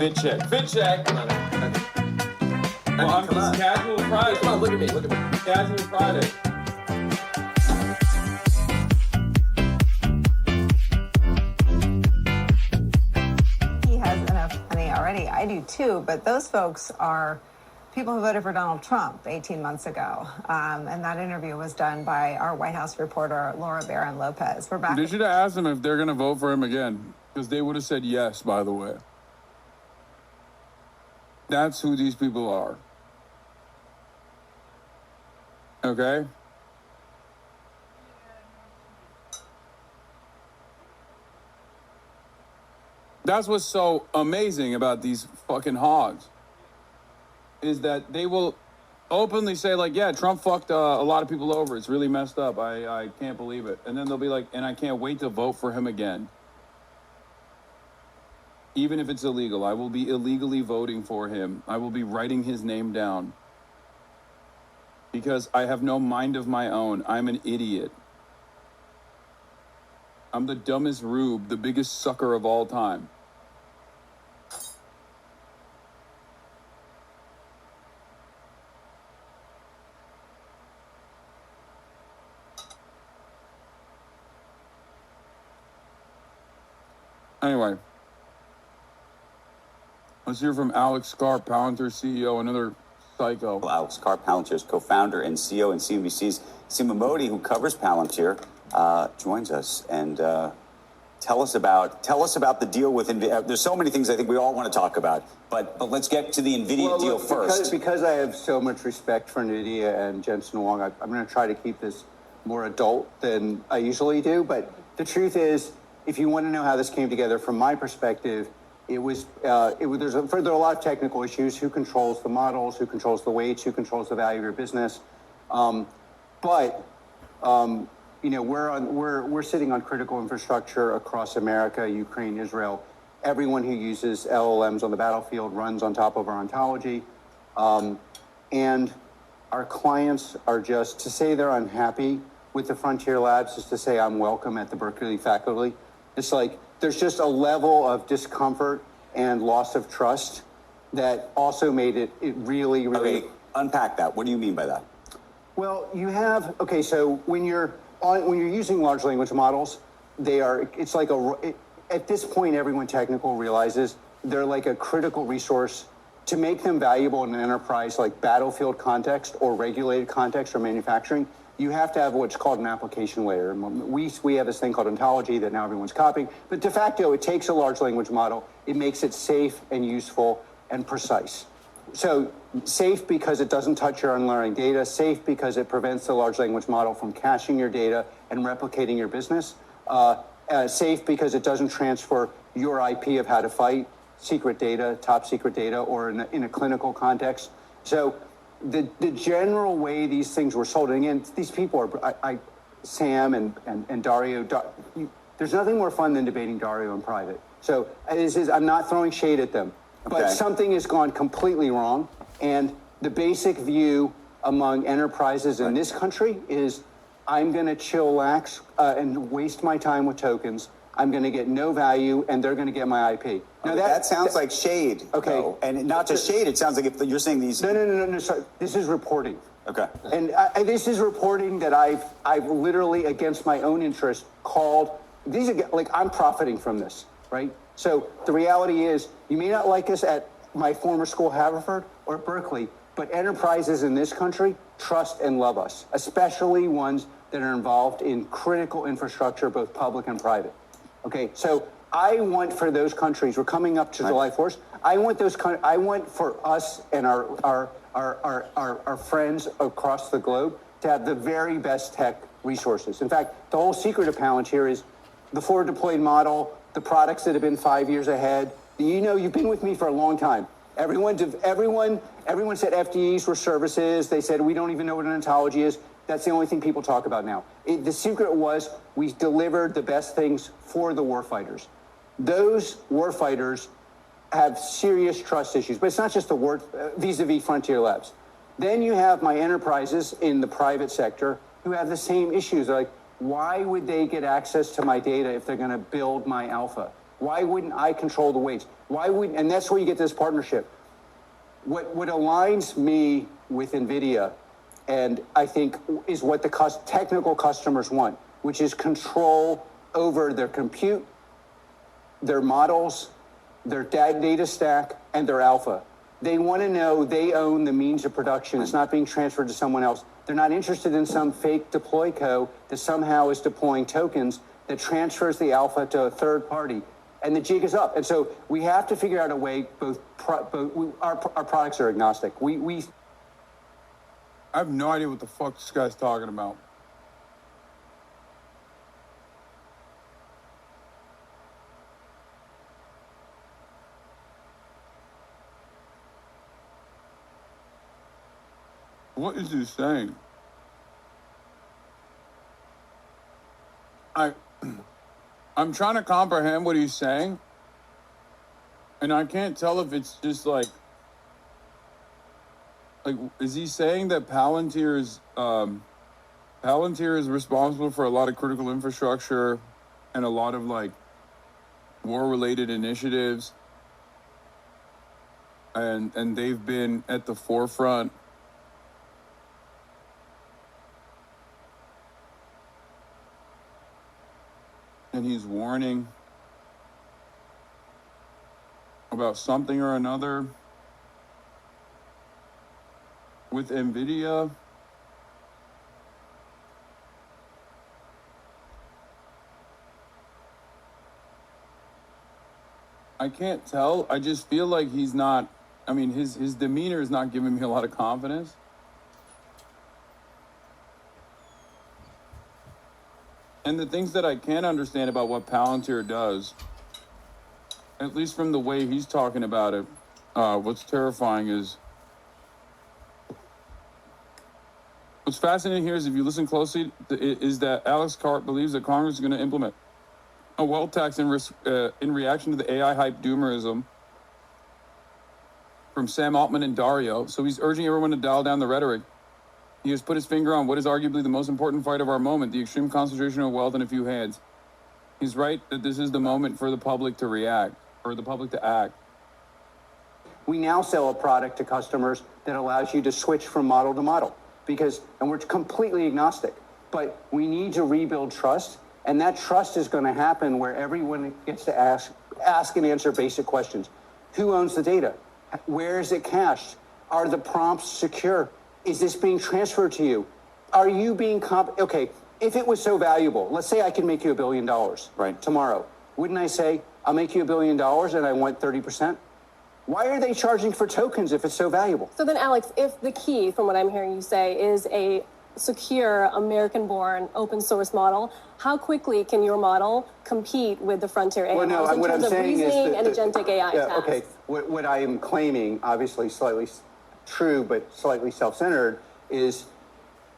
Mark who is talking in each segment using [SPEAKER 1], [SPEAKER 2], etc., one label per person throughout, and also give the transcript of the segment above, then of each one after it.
[SPEAKER 1] Fit check. Fit check.
[SPEAKER 2] Come on.
[SPEAKER 1] Well, I'm just casual Friday.
[SPEAKER 2] Come on, look at me. Look at me.
[SPEAKER 1] Casual Friday.
[SPEAKER 3] He has enough money already. I do too, but those folks are people who voted for Donald Trump 18 months ago. And that interview was done by our White House reporter, Laura Barron Lopez. We're back.
[SPEAKER 4] They should have asked them if they're going to vote for him again, because they would have said yes, by the way. That's who these people are. Okay? That's what's so amazing about these fucking hogs, is that they will openly say, like, yeah, Trump fucked a lot of people over. It's really messed up. I can't believe it. And then they'll be like, and I can't wait to vote for him again. Even if it's illegal, I will be illegally voting for him. I will be writing his name down. Because I have no mind of my own. I'm an idiot. I'm the dumbest rube, the biggest sucker of all time. Anyway, let's hear from Alex Carr, Palantir CEO, another psycho.
[SPEAKER 5] Well, Alex Carr, Palantir's co-founder and CEO, and CNBC's Seema Modi, who covers Palantir, joins us. And tell us about the deal with NVIDIA. There's so many things I think we all want to talk about, but let's get to the NVIDIA deal first.
[SPEAKER 6] Because I have so much respect for NVIDIA and Jensen Huang, I'm going to try to keep this more adult than I usually do. But the truth is, if you want to know how this came together, from my perspective, there are a lot of technical issues. Who controls the models? Who controls the weights? Who controls the value of your business? We're sitting on critical infrastructure across America, Ukraine, Israel. Everyone who uses LLMs on the battlefield runs on top of our ontology. And our clients are just, to say they're unhappy with the Frontier Labs is to say I'm welcome at the Berkeley faculty. It's like there's just a level of discomfort and loss of trust that also made it really, really...
[SPEAKER 5] Okay, unpack that. What do you mean by that?
[SPEAKER 6] Well, you have... Okay, so when you're using large language models, at this point, everyone technical realizes they're like a critical resource. To make them valuable in an enterprise like battlefield context or regulated context or manufacturing, you have to have what's called an application layer. We have this thing called ontology that now everyone's copying, but de facto, it takes a large language model, it makes it safe and useful and precise. So safe because it doesn't touch your unlearning data, safe because it prevents the large language model from caching your data and replicating your business, safe because it doesn't transfer your IP of how to fight, secret data, top secret data, or in a clinical context. So the general way these things were sold, and again, these people are, Sam and Dario, there's nothing more fun than debating Dario in private. So I'm not throwing shade at them, but something has gone completely wrong. And the basic view among enterprises in this country is I'm going to chillax and waste my time with tokens. I'm going to get no value, and they're going to get my IP.
[SPEAKER 5] Now that sounds like shade. Okay, though. And not just shade. It sounds like if you're saying these.
[SPEAKER 6] No. Sorry. This is reporting.
[SPEAKER 5] Okay.
[SPEAKER 6] And this is reporting that I've literally, against my own interest, called these are like I'm profiting from this, right? So the reality is, you may not like us at my former school, Haverford or Berkeley, but enterprises in this country trust and love us, especially ones that are involved in critical infrastructure, both public and private. Okay, so I want for those countries, we're coming up to July 4th, I want for us and our friends across the globe to have the very best tech resources. In fact, the whole secret of Palantir is the forward deployed model, the products that have been 5 years ahead. You've been with me for a long time. Everyone said FDEs were services. They said we don't even know what an ontology is. That's the only thing people talk about now. The secret was we delivered the best things for the warfighters. Those warfighters have serious trust issues, but it's not just the vis-a-vis Frontier Labs. Then you have my enterprises in the private sector who have the same issues. They're like, why would they get access to my data if they're going to build my alpha? Why wouldn't I control the weights? Why wouldn't, and that's where you get this partnership. What aligns me with NVIDIA, and I think is what the technical customers want, which is control over their compute, their models, their data stack, and their alpha. They want to know they own the means of production. It's not being transferred to someone else. They're not interested in some fake deploy co that somehow is deploying tokens that transfers the alpha to a third party. And the jig is up. And so we have to figure out a way, our products are agnostic. I
[SPEAKER 4] have no idea what the fuck this guy's talking about. What is he saying? I'm trying to comprehend what he's saying, and I can't tell if it's just like, is he saying that Palantir is responsible for a lot of critical infrastructure and a lot of like war-related initiatives, and they've been at the forefront and he's warning about something or another with NVIDIA? I can't tell. I just feel like he's not, I mean, his demeanor is not giving me a lot of confidence. And the things that I can understand about what Palantir does, at least from the way he's talking about it, what's terrifying is, what's fascinating here is if you listen closely, is that Alex Karp believes that Congress is going to implement a wealth tax in reaction to the AI hype doomerism from Sam Altman and Dario. So he's urging everyone to dial down the rhetoric. He has put his finger on what is arguably the most important fight of our moment, the extreme concentration of wealth in a few hands. He's right that this is the moment for the public to react, or the public to act.
[SPEAKER 6] We now sell a product to customers that allows you to switch from model to model and we're completely agnostic, but we need to rebuild trust, and that trust is going to happen where everyone gets to ask and answer basic questions. Who owns the data? Where is it cached? Are the prompts secure? Is this being transferred to you? Are you being okay, if it was so valuable, let's say I can make you $1 billion tomorrow. Wouldn't I say, I'll make you $1 billion and I want 30%? Why are they charging for tokens if it's so valuable?
[SPEAKER 2] So then, Alex, if the key, from what I'm hearing you say, is a secure, American-born, open-source model, how quickly can your model compete with the frontier AI models in terms of reasoning and agentic AI tasks?
[SPEAKER 6] Okay, what I am claiming, obviously slightly true but slightly self-centered, is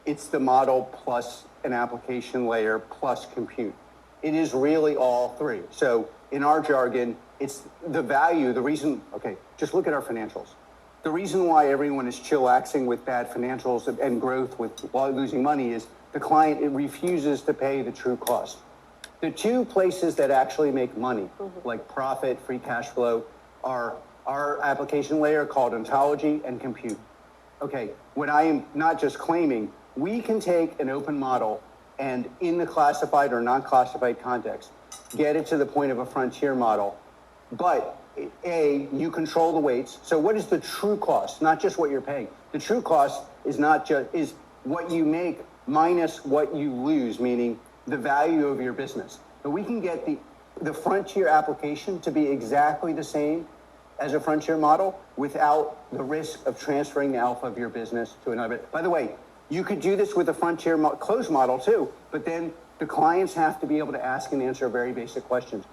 [SPEAKER 6] it's the model plus an application layer plus compute. It is really all three. So in our jargon, it's the value, the reason, okay, just look at our financials. The reason why everyone is chillaxing with bad financials and growth while losing money is the client refuses to pay the true cost. The two places that actually make money, like profit, free cash flow, are our application layer called ontology and compute. Okay, what I am not just claiming, we can take an open model and in the classified or non-classified context, get it to the point of a frontier model, but you control the weights. So what is the true cost? Not just what you're paying. The true cost is is what you make minus what you lose, meaning the value of your business. But we can get the frontier application to be exactly the same as a frontier model without the risk of transferring the alpha of your business to another. By the way, you could do this with a frontier closed model too, but then the clients have to be able to ask and answer very basic questions.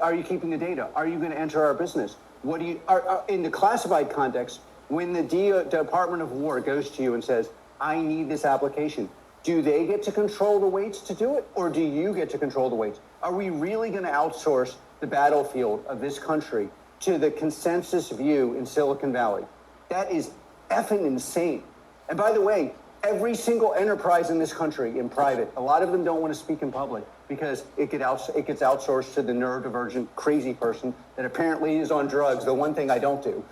[SPEAKER 6] Are you keeping the data? Are you going to enter our business? What do you in the classified context? When the Department of War goes to you and says, "I need this application," do they get to control the weights to do it, or do you get to control the weights? Are we really going to outsource the battlefield of this country to the consensus view in Silicon Valley? That is effing insane. And by the way, Every single enterprise in this country, in private, a lot of them don't want to speak in public because it gets outsourced to the neurodivergent crazy person that apparently is on drugs, the one thing I don't do.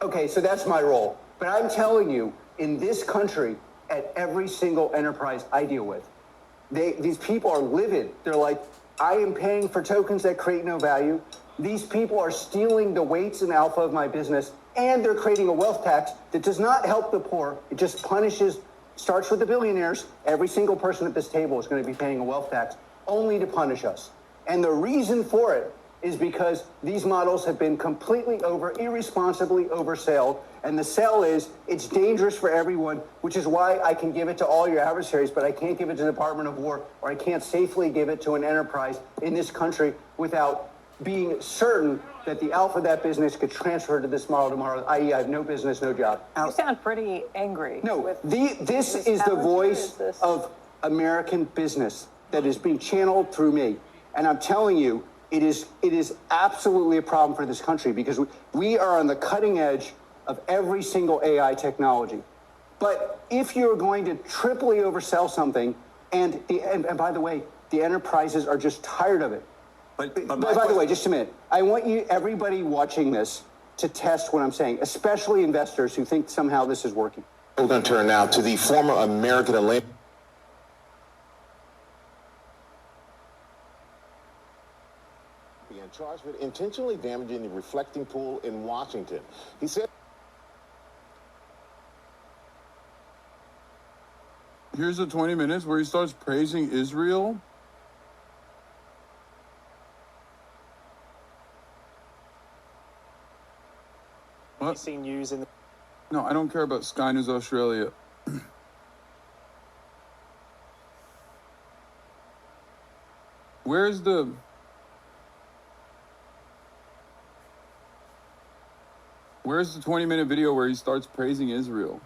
[SPEAKER 6] Okay, so that's my role. But I'm telling you, in this country, at every single enterprise I deal with, these people are livid. They're like, I am paying for tokens that create no value. These people are stealing the weights and alpha of my business, and they're creating a wealth tax that does not help the poor. It just punishes, starts with the billionaires. Every single person at this table is going to be paying a wealth tax only to punish us. And the reason for it is because these models have been completely irresponsibly oversold. And the sell is, it's dangerous for everyone, which is why I can give it to all your adversaries, but I can't give it to the Department of War, or I can't safely give it to an enterprise in this country without being certain that the alpha of that business could transfer to this model tomorrow, i.e. I have no business, no job.
[SPEAKER 3] You sound pretty angry.
[SPEAKER 6] No, this is the voice of American business that is being channeled through me. And I'm telling you, it is absolutely a problem for this country because we are on the cutting edge of every single AI technology. But if you're going to triply oversell something, and by the way, the enterprises are just tired of it. But by the way, just a minute. I want everybody watching this, to test what I'm saying, especially investors who think somehow this is working.
[SPEAKER 7] We're going to turn now to the former American Olympic. Being charged with intentionally damaging the reflecting pool in Washington. He said.
[SPEAKER 4] Here's the 20 minutes where he starts praising Israel. What?
[SPEAKER 8] BBC News in the...
[SPEAKER 4] No, I don't care about Sky News Australia. Where's the 20-minute video where he starts praising Israel?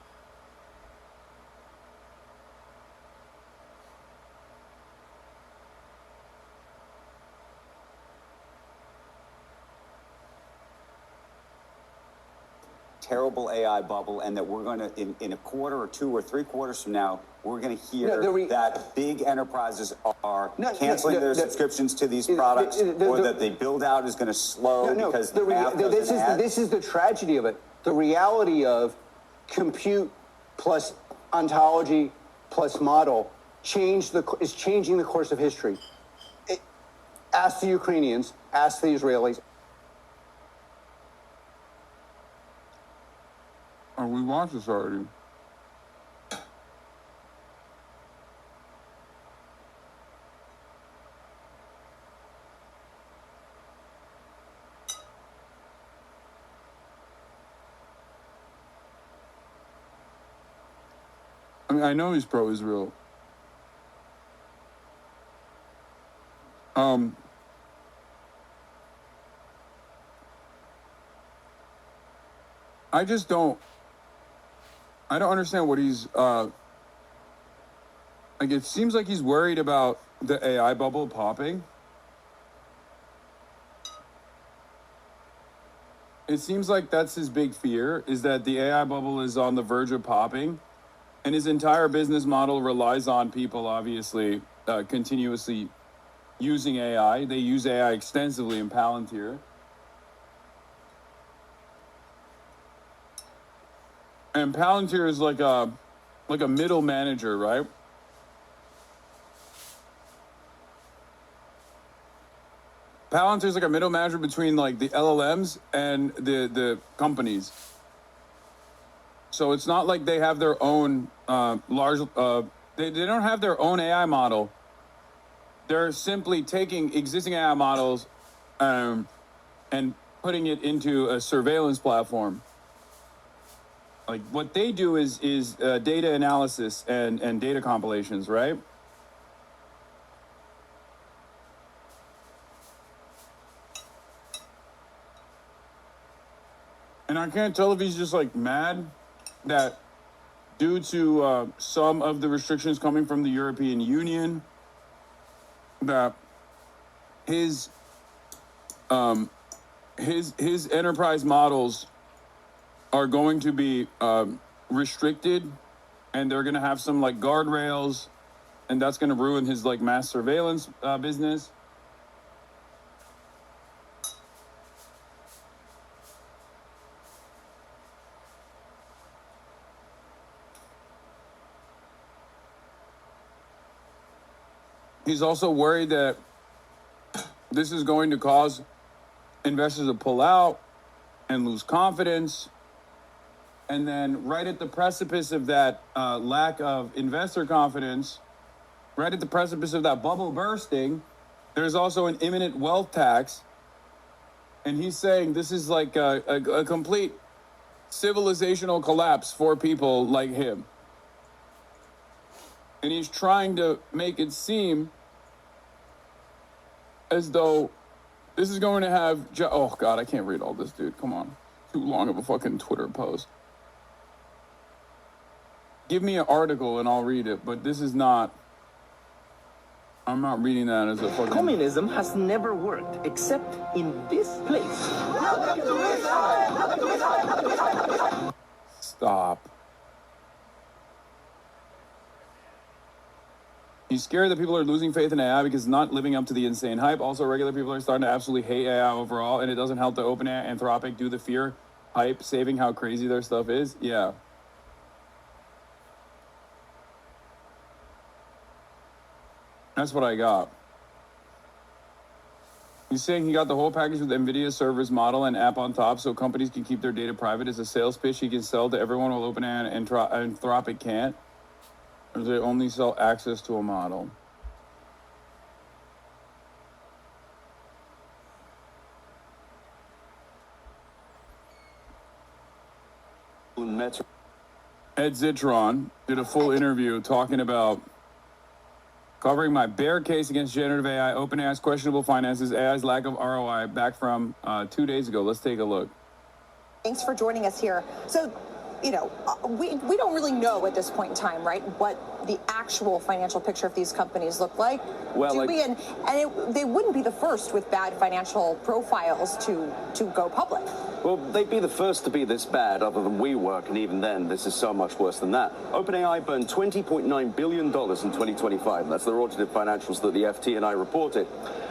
[SPEAKER 5] Terrible AI bubble, and that we're going to, in a quarter or 2 or 3 quarters from now, we're going to hear that big enterprises are canceling their subscriptions to these products, or that the build out is going to slow because the math doesn't add.
[SPEAKER 6] This is the tragedy of it. The reality of compute plus ontology plus model is changing the course of history. Ask the Ukrainians, ask the Israelis.
[SPEAKER 4] Oh, we watched this already. I mean, I know he's pro-Israel. I just don't understand what he's, like, it seems like he's worried about the AI bubble popping. It seems like that's his big fear, is that the AI bubble is on the verge of popping, and his entire business model relies on people, obviously, continuously using AI. They use AI extensively in Palantir. And Palantir is like a middle manager, right? Palantir is like a middle manager between like the LLMs and the companies. So it's not like they have their own large. They don't have their own AI model. They're simply taking existing AI models and putting it into a surveillance platform. Like what they do is data analysis and data compilations, right? And I can't tell if he's just like mad that due to some of the restrictions coming from the European Union, that his enterprise models are going to be restricted, and they're gonna have some like guardrails, and that's gonna ruin his like mass surveillance business. He's also worried that this is going to cause investors to pull out and lose confidence. And then right at the precipice of that lack of investor confidence, right at the precipice of that bubble bursting, there's also an imminent wealth tax. And he's saying this is like a complete civilizational collapse for people like him. And he's trying to make it seem as though this is going to have... oh, God, I can't read all this, dude. Come on. Too long of a fucking Twitter post. Give me an article and I'll read it, but this is not... I'm not reading that as a fucking...
[SPEAKER 8] Communism has never worked, except in this place.
[SPEAKER 4] Stop. He's scared that people are losing faith in AI because it's not living up to the insane hype. Also, regular people are starting to absolutely hate AI overall, and it doesn't help to OpenAI, Anthropic do the fear hype, saving how crazy their stuff is. Yeah. That's what I got. He's saying he got the whole package with NVIDIA servers, model, and app on top so companies can keep their data private as a sales pitch he can sell to everyone while OpenAI and Anthropic can't. Or do they only sell access to a model? Ed Zitron did a full interview talking about covering my bear case against generative AI, OpenAI's questionable finances, AI's lack of ROI, back from 2 days ago. Let's take a look.
[SPEAKER 9] Thanks for joining us here. So, you know, we don't really know at this point in time, right, what the actual financial picture of these companies look like.
[SPEAKER 10] Well,
[SPEAKER 9] they wouldn't be the first with bad financial profiles to go public.
[SPEAKER 10] Well, they'd be the first to be this bad, other than WeWork, and even then, this is so much worse than that. OpenAI burned $20.9 billion in 2025. That's their audited financials that the FT&I reported.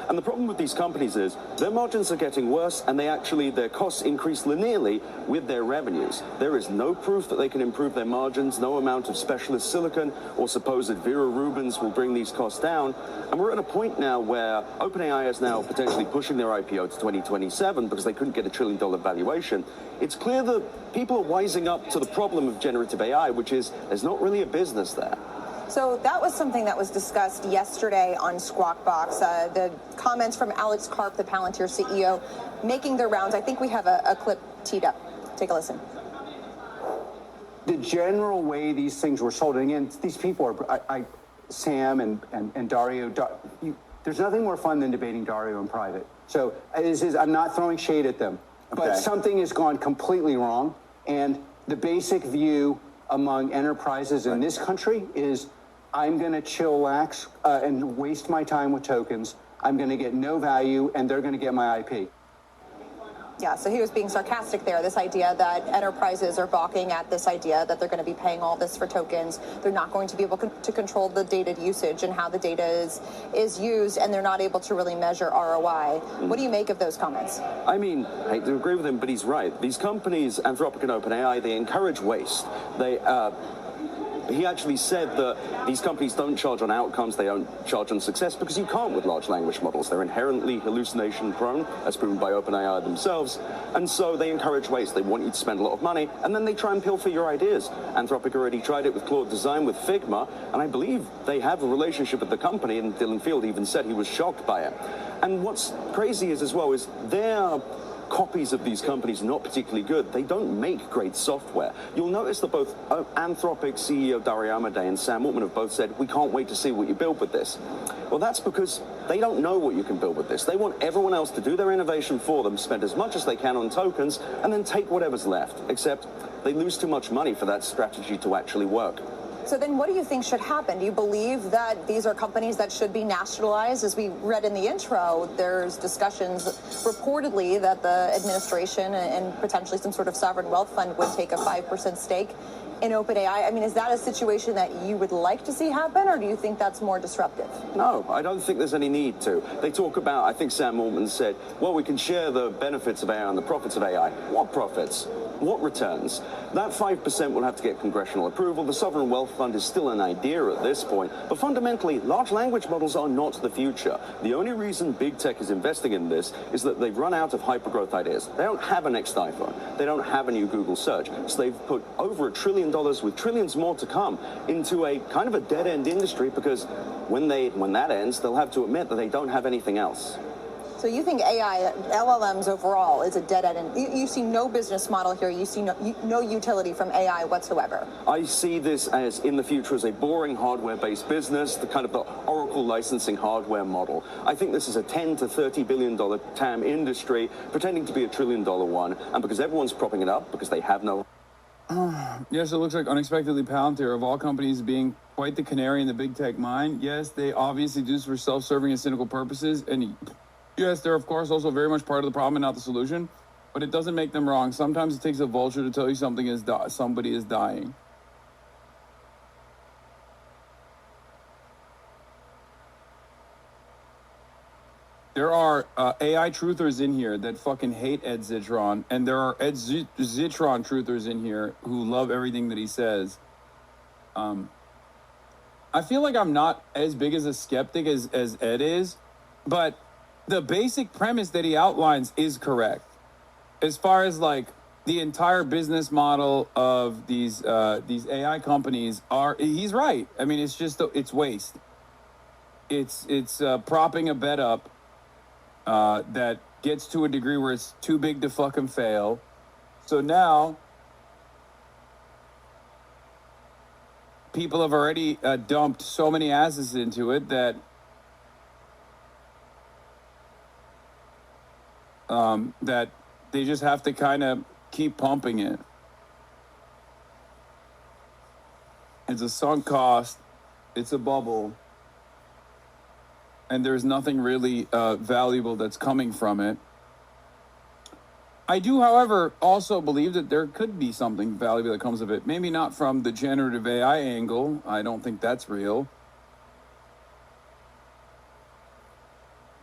[SPEAKER 10] And the problem with these companies is their margins are getting worse, and their costs increase linearly with their revenues. There is no proof that they can improve their margins. No amount of specialist silicon or supposed Vera Rubins will bring these costs down. And we're at a point now where OpenAI is now potentially pushing their IPO to 2027 because they couldn't get $1 trillion valuation. It's clear that people are wising up to the problem of generative AI, which is there's not really a business there.
[SPEAKER 9] So that was something that was discussed yesterday on Squawk Box. The comments from Alex Karp, the Palantir CEO, making their rounds. I think we have a clip teed up. Take a listen.
[SPEAKER 6] The general way these things were sold, and again, these people are, Sam and Dario, there's nothing more fun than debating Dario in private. So I'm not throwing shade at them, but something has gone completely wrong. And the basic view among enterprises in this country is I'm going to chillax and waste my time with tokens. I'm going to get no value, and they're going to get my IP.
[SPEAKER 9] Yeah, so he was being sarcastic there. This idea that enterprises are balking at this idea that they're going to be paying all this for tokens. They're not going to be able to control the data usage and how the data is used, and they're not able to really measure ROI. What do you make of those comments?
[SPEAKER 10] I mean, I hate to agree with him, but he's right. These companies, Anthropic and OpenAI, they encourage waste. He actually said that these companies don't charge on outcomes, they don't charge on success, because you can't with large language models. They're inherently hallucination prone, as proven by OpenAI themselves, and so they encourage waste. They want you to spend a lot of money, and then they try and pilfer your ideas. Anthropic already tried it with Claude Design, with Figma, and I believe they have a relationship with the company, and Dylan Field even said he was shocked by it. And what's crazy is, as well, is their copies of these companies are not particularly good. They don't make great software. You'll notice that both Anthropic CEO Dario Amodei and Sam Altman have both said, we can't wait to see what you build with this. Well, that's because they don't know what you can build with this. They want everyone else to do their innovation for them, spend as much as they can on tokens, and then take whatever's left. Except they lose too much money for that strategy to actually work.
[SPEAKER 9] So then what do you think should happen? Do you believe that these are companies that should be nationalized? As we read in the intro, there's discussions reportedly that the administration and potentially some sort of sovereign wealth fund would take a 5% stake in OpenAI? I mean, is that a situation that you would like to see happen, or do you think that's more disruptive?
[SPEAKER 10] No, I don't think there's any need to. They talk about, I think Sam Altman said, well, we can share the benefits of AI and the profits of AI. What profits? What returns? That 5% will have to get congressional approval. The Sovereign Wealth Fund is still an idea at this point. But fundamentally, large language models are not the future. The only reason big tech is investing in this is that they've run out of hypergrowth ideas. They don't have a next iPhone. They don't have a new Google search. So they've put over $1 trillion, with trillions more to come, into a kind of a dead-end industry, because when that ends, they'll have to admit that they don't have anything else.
[SPEAKER 9] So you think AI, LLMs overall, is a dead end? And you see no business model here. You see no utility from AI whatsoever.
[SPEAKER 10] I see this as, in the future, as a boring hardware-based business, the kind of the Oracle licensing hardware model. I think this is a $10 to $30 billion TAM industry, pretending to be a $1 trillion one, and because everyone's propping it up, because they have no...
[SPEAKER 4] Yes, it looks like unexpectedly Palantir, of all companies, being quite the canary in the big tech mine. Yes, they obviously do this for self-serving and cynical purposes, and yes, they're of course also very much part of the problem and not the solution, but it doesn't make them wrong. Sometimes it takes a vulture to tell you somebody is dying. There are AI truthers in here that fucking hate Ed Zitron, and there are Ed Zitron truthers in here who love everything that he says. I feel like I'm not as big as a skeptic as Ed is, but the basic premise that he outlines is correct. As far as like the entire business model of these AI companies he's right. I mean, it's waste. It's propping a bet up that gets to a degree where it's too big to fucking fail. So now people have already dumped so many asses into it that that they just have to kind of keep pumping it. It's a sunk cost. It's a bubble. And there's nothing really valuable that's coming from it. I do, however, also believe that there could be something valuable that comes of it. Maybe not from the generative AI angle. I don't think that's real.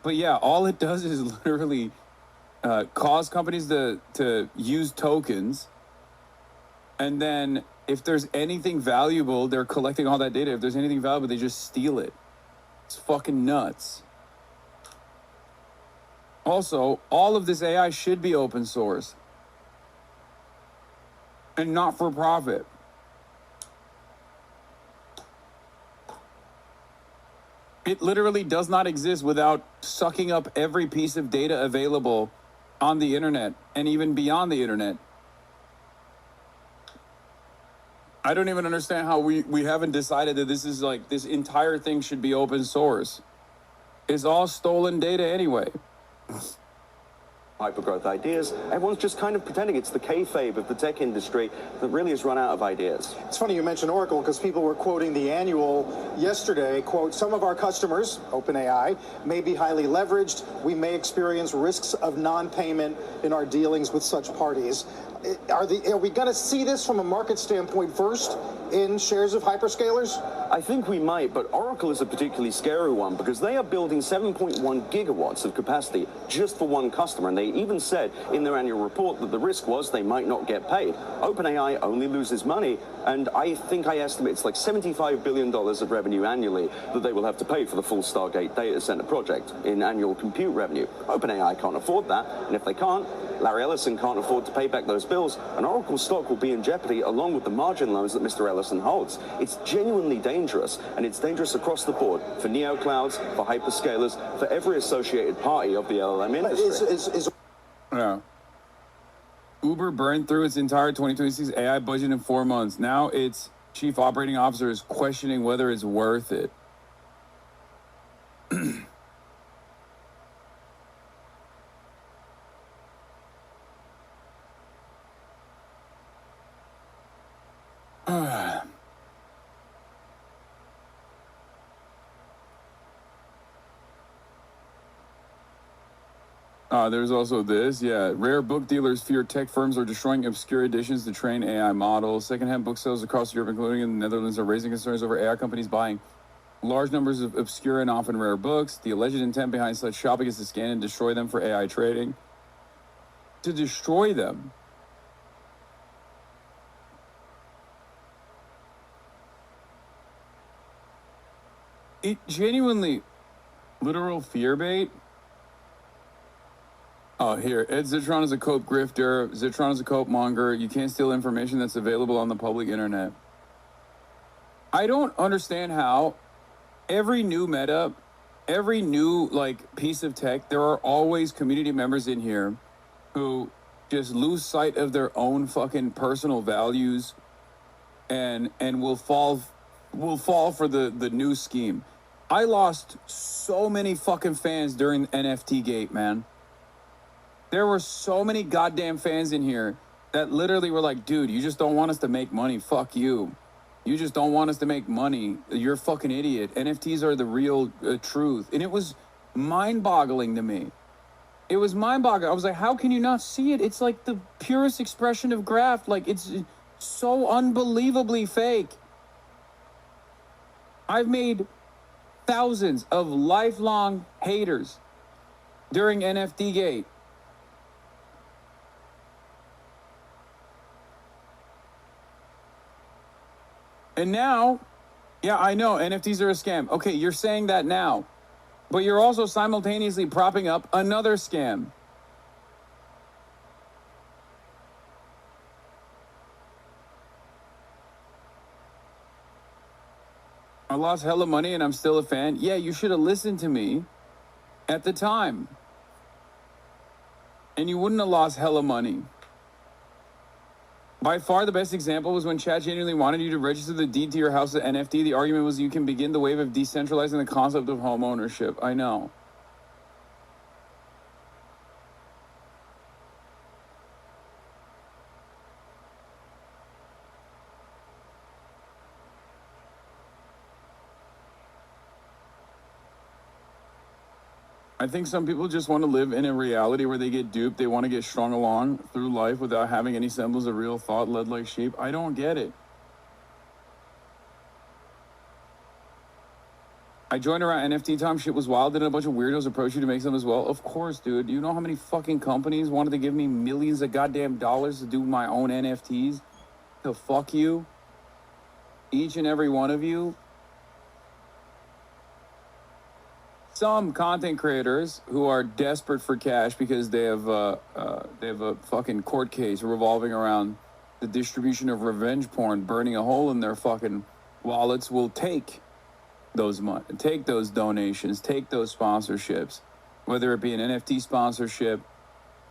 [SPEAKER 4] But yeah, all it does is literally cause companies to use tokens. And then if there's anything valuable, they're collecting all that data. If there's anything valuable, they just steal it. It's fucking nuts. Also, all of this AI should be open source and not for profit. It literally does not exist without sucking up every piece of data available on the internet and even beyond the internet. I don't even understand how we haven't decided that this is like, this entire thing should be open source. It's all stolen data anyway.
[SPEAKER 10] Hypergrowth ideas. Everyone's just kind of pretending it's the kayfabe of the tech industry that really has run out of ideas.
[SPEAKER 11] It's funny you mentioned Oracle because people were quoting the annual yesterday, quote, some of our customers, OpenAI, may be highly leveraged. We may experience risks of non-payment in our dealings with such parties. Are we going to see this from a market standpoint first in shares of hyperscalers?
[SPEAKER 10] I think we might, but Oracle is a particularly scary one because they are building 7.1 gigawatts of capacity just for one customer, and they even said in their annual report that the risk was they might not get paid. OpenAI only loses money, and I think I estimate it's like $75 billion of revenue annually that they will have to pay for the full Stargate data center project in annual compute revenue. OpenAI can't afford that, and if they can't, Larry Ellison can't afford to pay back those bills, and Oracle stock will be in jeopardy along with the margin loans that Mr. Ellison holds. It's genuinely dangerous, and it's dangerous across the board for neoclouds, for hyperscalers, for every associated party of the LLM industry.
[SPEAKER 4] Yeah. Uber burned through its entire 2026 AI budget in 4 months. Now its chief operating officer is questioning whether it's worth it. There's also this, yeah. Rare book dealers fear tech firms are destroying obscure editions to train AI models. Secondhand book sales across Europe, including in the Netherlands, are raising concerns over AI companies buying large numbers of obscure and often rare books. The alleged intent behind such shopping is to scan and destroy them for AI trading. To destroy them. It genuinely, literal fear bait. Oh, here. Ed Zitron is a cope grifter. Zitron is a cope monger. You can't steal information that's available on the public internet. I don't understand how every new meta, every new piece of tech, there are always community members in here who just lose sight of their own fucking personal values and will fall for the new scheme. I lost so many fucking fans during NFT Gate, man. There were so many goddamn fans in here that literally were like, dude, you just don't want us to make money. Fuck you. You just don't want us to make money. You're a fucking idiot. NFTs are the real truth. And it was mind-boggling to me. It was mind-boggling. I was like, how can you not see it? It's like the purest expression of graft. Like, it's so unbelievably fake. I've made thousands of lifelong haters during NFT Gate. And now, yeah, I know, NFTs are a scam. Okay, you're saying that now. But you're also simultaneously propping up another scam. I lost hella money and I'm still a fan. Yeah, you should have listened to me at the time. And you wouldn't have lost hella money. By far the best example was when Chat genuinely wanted you to register the deed to your house as NFT. The argument was you can begin the wave of decentralizing the concept of home ownership. I know. I think some people just want to live in a reality where they get duped. They want to get strung along through life without having any semblance of real thought, led like sheep. I don't get it. I joined around NFT time. Shit was wild. Didn't a bunch of weirdos approach you to make some as well? Of course, dude. You know how many fucking companies wanted to give me millions of goddamn dollars to do my own NFTs? To fuck you? Each and every one of you? Some content creators who are desperate for cash because they have a fucking court case revolving around the distribution of revenge porn, burning a hole in their fucking wallets, will take those take those donations, take those sponsorships, whether it be an NFT sponsorship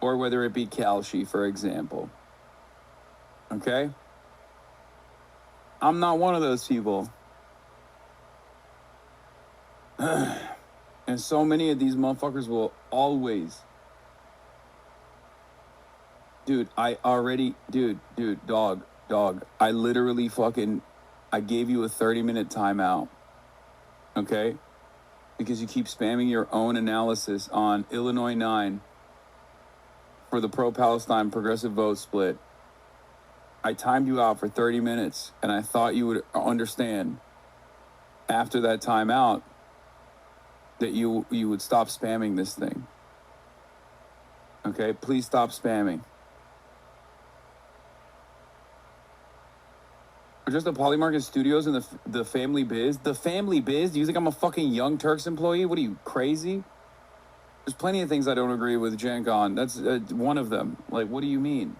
[SPEAKER 4] or whether it be Kalshi, for example. Okay? I'm not one of those people. And so many of these motherfuckers will always. Dude, dog. I literally I gave you a 30-minute timeout. Okay? Because you keep spamming your own analysis on Illinois 9 for the pro-Palestine progressive vote split. I timed you out for 30 minutes, and I thought you would understand after that timeout that you would stop spamming this thing. Okay, please stop spamming. Just the Polymarket Studios and the Family Biz. The Family Biz? Do you think I'm a fucking Young Turks employee? What are you, crazy? There's plenty of things I don't agree with Cenk on. That's one of them. Like, what do you mean?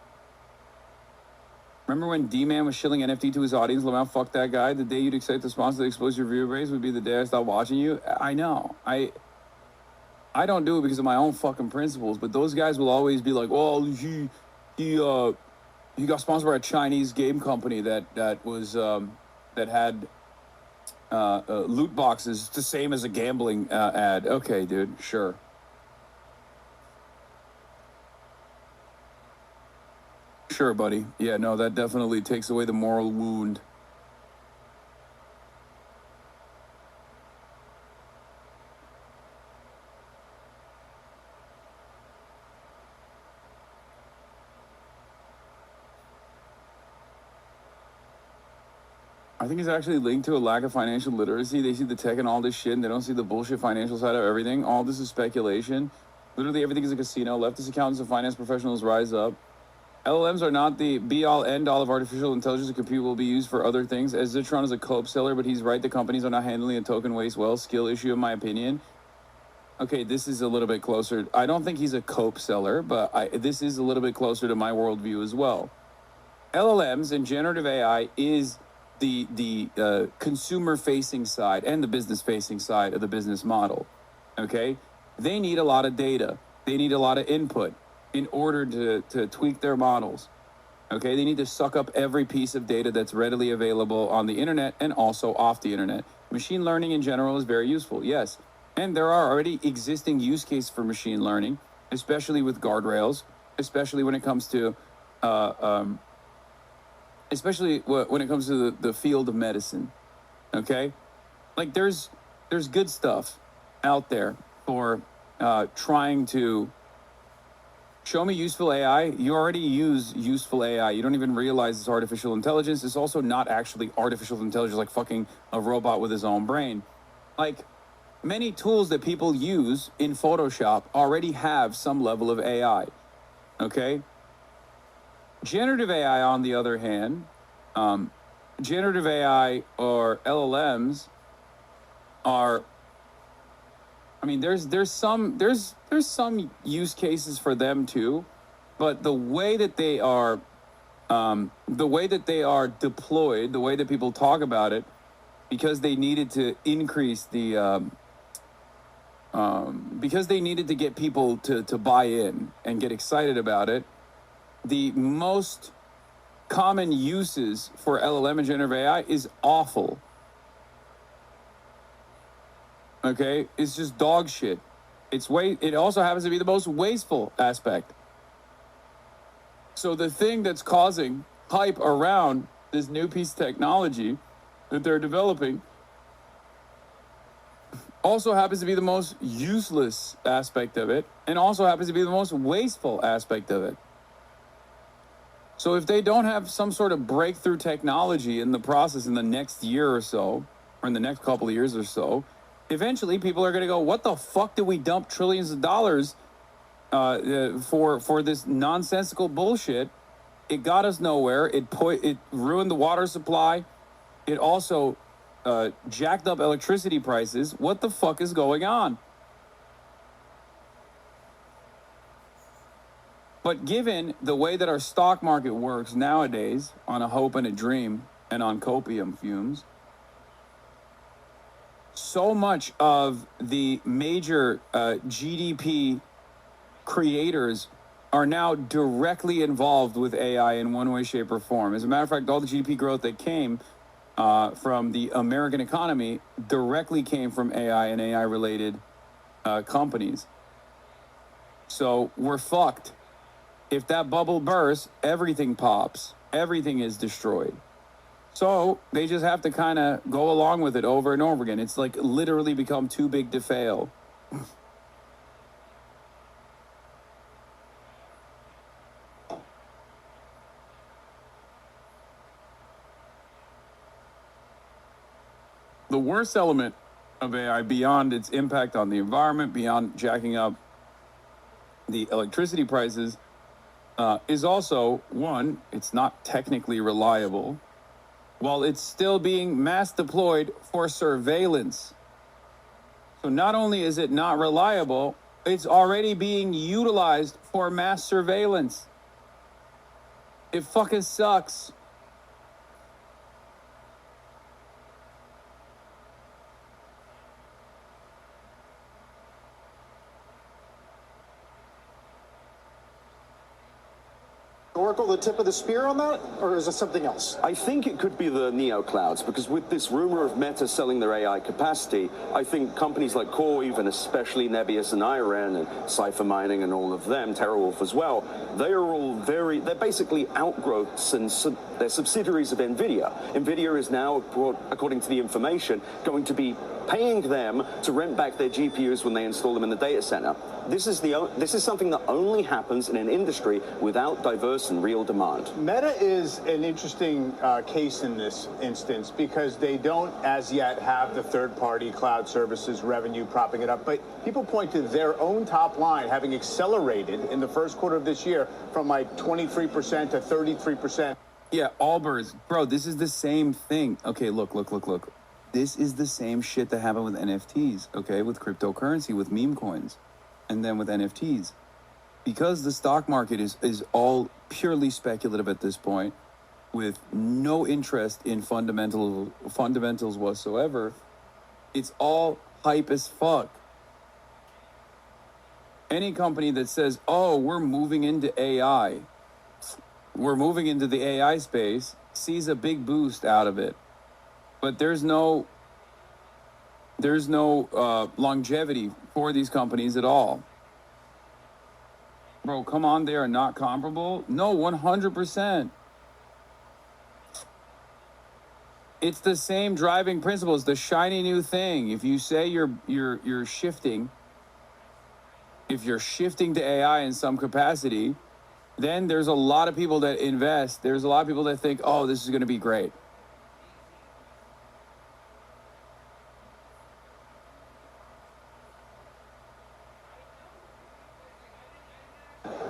[SPEAKER 4] Remember when D-Man was shilling NFT to his audience? Lamau, fuck that guy. The day you'd accept the sponsor that explodes your viewer base would be the day I stopped watching you. I know. I don't do it because of my own fucking principles, but those guys will always be like, oh, he got sponsored by a Chinese game company that had loot boxes, the same as a gambling ad. Okay, dude, sure. Sure, buddy. Yeah, no, that definitely takes away the moral wound. I think it's actually linked to a lack of financial literacy. They see the tech and all this shit, and they don't see the bullshit financial side of everything. All this is speculation. Literally everything is a casino. Leftist accountants and finance professionals rise up. LLMs are not the be-all, end-all of artificial intelligence. The computer will be used for other things. Ed Zitron is a cope seller, but he's right. The companies are not handling a token waste well. Skill issue, in my opinion. Okay, this is a little bit closer. I don't think he's a cope seller, but this is a little bit closer to my worldview as well. LLMs and generative AI is the consumer-facing side and the business-facing side of the business model, okay? They need a lot of data. They need a lot of input in order to tweak their models, okay? They need to suck up every piece of data that's readily available on the internet and also off the internet. Machine learning in general is very useful, yes. And there are already existing use cases for machine learning, especially with guardrails, especially when it comes to the field of medicine, okay? Like there's good stuff out there for trying to show me useful AI. You already use useful AI. You don't even realize it's artificial intelligence. It's also not actually artificial intelligence, like fucking a robot with his own brain. Like many tools that people use in Photoshop already have some level of AI, okay? Generative AI, on the other hand, generative AI or LLMs are, I mean, there's some use cases for them too, but the way that they are deployed, the way that people talk about it, because they needed to increase the, because they needed to get people to buy in and get excited about it, the most common uses for LLM and generative AI is awful. Okay, it's just dog shit. It also happens to be the most wasteful aspect. So the thing that's causing hype around this new piece of technology that they're developing also happens to be the most useless aspect of it, and also happens to be the most wasteful aspect of it. So if they don't have some sort of breakthrough technology in the process in the next year or so, or in the next couple of years or so, eventually people are going to go, what the fuck did we dump trillions of dollars for this nonsensical bullshit? It got us nowhere. It ruined the water supply. It also jacked up electricity prices. What the fuck is going on? But given the way that our stock market works nowadays, on a hope and a dream and on copium fumes, so much of the major GDP creators are now directly involved with AI in one way, shape, or form. As a matter of fact, all the GDP growth that came from the American economy directly came from AI and AI-related companies. So we're fucked. If that bubble bursts, everything pops. Everything is destroyed. So they just have to kind of go along with it over and over again. It's like literally become too big to fail. The worst element of AI, beyond its impact on the environment, beyond jacking up the electricity prices, is also, one, it's not technically reliable, while it's still being mass deployed for surveillance. So not only is it not reliable, it's already being utilized for mass surveillance. It fucking sucks.
[SPEAKER 11] Oracle, the tip of the spear on that, or is it something else?
[SPEAKER 10] I think it could be the neo clouds, because with this rumor of Meta selling their AI capacity, I think companies like CoreWeave, and especially Nebius and Iran and Cypher Mining and all of them, TerraWolf as well, they are all they're basically outgrowths and they're subsidiaries of NVIDIA. NVIDIA is now, according to the information, going to be paying them to rent back their GPUs when they install them in the data center. This is something that only happens in an industry without diverse and real demand.
[SPEAKER 12] Meta is an interesting case in this instance because they don't as yet have the third-party cloud services revenue propping it up. But people point to their own top line having accelerated in the first quarter of this year from like 23% to 33%.
[SPEAKER 4] Yeah, Allbirds. Bro, this is the same thing. Okay, look. This is the same shit that happened with NFTs, okay, with cryptocurrency, with meme coins, and then with NFTs. Because the stock market is all purely speculative at this point, with no interest in fundamentals whatsoever, it's all hype as fuck. Any company that says, oh, we're moving into AI, we're moving into the AI space, sees a big boost out of it. But there's no longevity for these companies at all. Bro, come on, they are not comparable? No, 100%. It's the same driving principles, the shiny new thing. If you say you're shifting, if you're shifting to AI in some capacity, then there's a lot of people that invest. There's a lot of people that think, oh, this is going to be great.